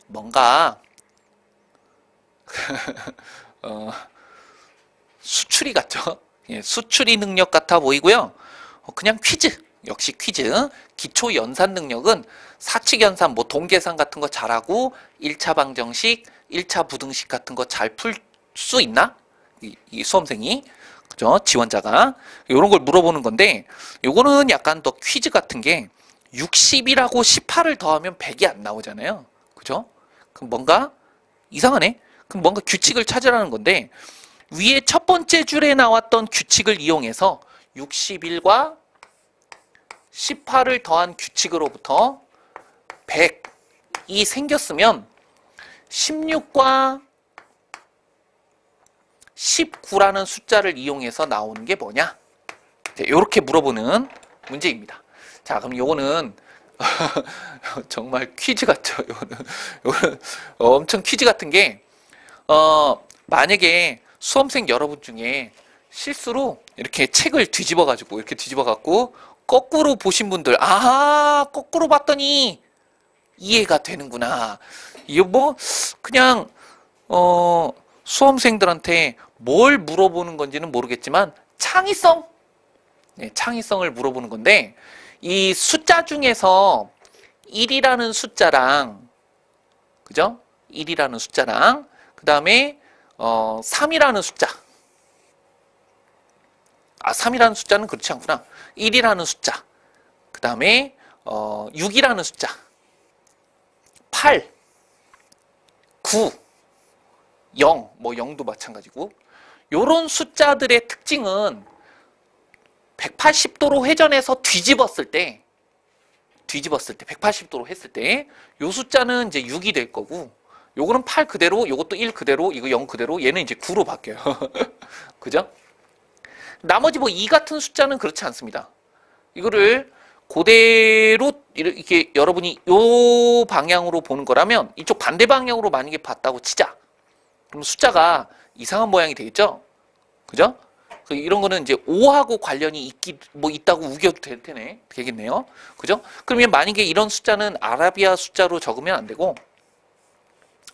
뭔가 수추리 같죠? 예, 수추리 능력 같아 보이고요. 그냥 퀴즈, 역시 퀴즈. 기초 연산 능력은 사칙 연산, 뭐 동계산 같은 거 잘하고 1차 방정식, 1차 부등식 같은 거 잘 풀 수 있나? 이 수험생이, 그죠? 지원자가 이런 걸 물어보는 건데, 요거는 약간 더 퀴즈 같은 게 60이라고 18을 더하면 100이 안 나오잖아요. 그죠? 그럼 뭔가 이상하네? 그럼 뭔가 규칙을 찾으라는 건데, 위에 첫 번째 줄에 나왔던 규칙을 이용해서 61과 18을 더한 규칙으로부터 100이 생겼으면 16과 19라는 숫자를 이용해서 나오는 게 뭐냐? 이렇게 물어보는 문제입니다. 자, 그럼 요거는 정말 퀴즈 같죠? 요거는 엄청 퀴즈 같은 게, 만약에 수험생 여러분 중에 실수로 이렇게 책을 뒤집어가지고, 이렇게 뒤집어갖고, 거꾸로 보신 분들, 아, 거꾸로 봤더니 이해가 되는구나. 이거 뭐, 그냥, 수험생들한테 뭘 물어보는 건지는 모르겠지만, 창의성? 네, 창의성을 물어보는 건데, 이 숫자 중에서 1이라는 숫자랑, 그죠? 1이라는 숫자랑, 그 다음에, 3이라는 숫자. 아, 3이라는 숫자는 그렇지 않구나. 1이라는 숫자. 그 다음에, 6이라는 숫자. 8, 9, 0, 뭐 0도 마찬가지고. 요런 숫자들의 특징은 180도로 회전해서 뒤집었을 때 180도로 했을 때 요 숫자는 이제 6이 될 거고, 요거는 8 그대로, 요것도 1 그대로, 이거 0 그대로, 얘는 이제 9로 바뀌어요. 그죠? 나머지 뭐 2 같은 숫자는 그렇지 않습니다. 이거를 그대로 이렇게 여러분이 요 방향으로 보는 거라면, 이쪽 반대 방향으로 만약에 봤다고 치자. 그럼 숫자가 이상한 모양이 되겠죠? 그죠? 이런 거는 이제 5하고 관련이 있다고 우겨도 되겠네요. 그죠? 그러면 만약에 이런 숫자는 아라비아 숫자로 적으면 안 되고,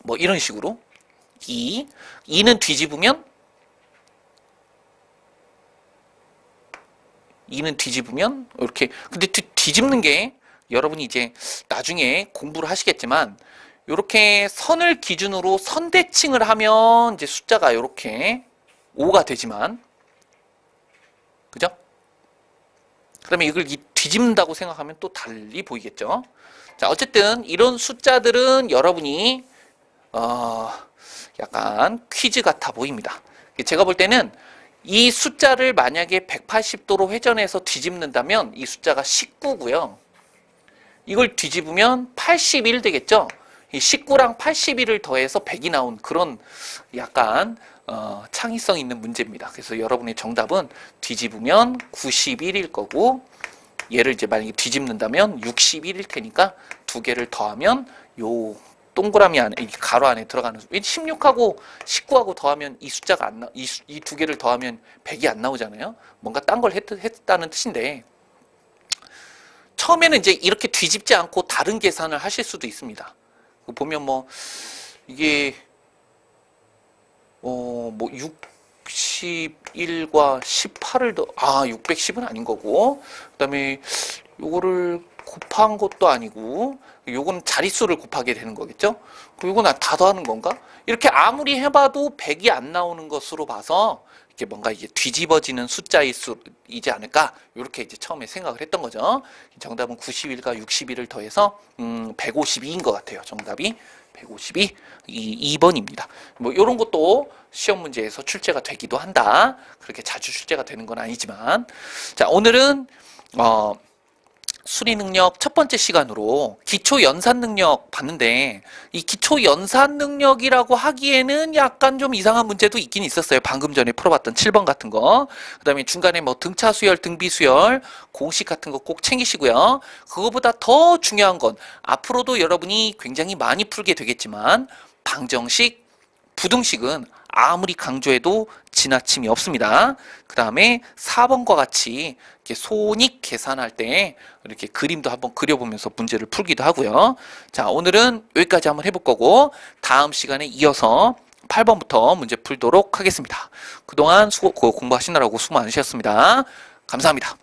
뭐 이런 식으로 2는 뒤집으면 이렇게. 근데 뒤집는 게 여러분이 이제 나중에 공부를 하시겠지만, 이렇게 선을 기준으로 선대칭을 하면 이제 숫자가 이렇게 5가 되지만, 그죠? 그다음에 이걸 뒤집는다고 생각하면 또 달리 보이겠죠? 자, 어쨌든 이런 숫자들은 여러분이 약간 퀴즈 같아 보입니다. 제가 볼 때는 이 숫자를 만약에 180도로 회전해서 뒤집는다면 이 숫자가 19고요. 이걸 뒤집으면 81 되겠죠? 이 19랑 81을 더해서 100이 나온 그런 약간 창의성 있는 문제입니다. 그래서 여러분의 정답은 뒤집으면 91일 거고, 얘를 이제 만약에 뒤집는다면 61일 테니까 두 개를 더하면 요 동그라미 안에, 이 가로 안에 들어가는, 16하고 19하고 더하면 이 숫자가 안 이 두 개를 더하면 100이 안 나오잖아요. 뭔가 딴 걸 했다는 뜻인데, 처음에는 이제 이렇게 뒤집지 않고 다른 계산을 하실 수도 있습니다. 보면 뭐 이게 뭐 61과 18을 610은 아닌 거고, 그다음에 요거를 곱한 것도 아니고, 요건 자릿수를 곱하게 되는 거겠죠? 그리고 이건 다 더하는 건가? 이렇게 아무리 해봐도 100이 안 나오는 것으로 봐서 이게 뭔가 이제 뒤집어지는 숫자이지 않을까? 이렇게 이제 처음에 생각을 했던 거죠. 정답은 91과 61을 더해서 152인 것 같아요. 정답이 152, 2번입니다. 뭐 이런 것도 시험 문제에서 출제가 되기도 한다. 그렇게 자주 출제가 되는 건 아니지만, 자, 오늘은 수리 능력 첫 번째 시간으로 기초 연산 능력 봤는데, 이 기초 연산 능력이라고 하기에는 약간 좀 이상한 문제도 있긴 있었어요. 방금 전에 풀어봤던 7번 같은 거. 그 다음에 중간에 뭐 등차 수열, 등비 수열, 공식 같은 거 꼭 챙기시고요. 그거보다 더 중요한 건 앞으로도 여러분이 굉장히 많이 풀게 되겠지만, 방정식, 부등식은 아무리 강조해도 지나침이 없습니다. 그 다음에 4번과 같이 이렇게 손익 계산할 때 이렇게 그림도 한번 그려보면서 문제를 풀기도 하고요. 자, 오늘은 여기까지 한번 해볼 거고, 다음 시간에 이어서 8번부터 문제 풀도록 하겠습니다. 그동안 공부하시느라고 수고 많으셨습니다. 감사합니다.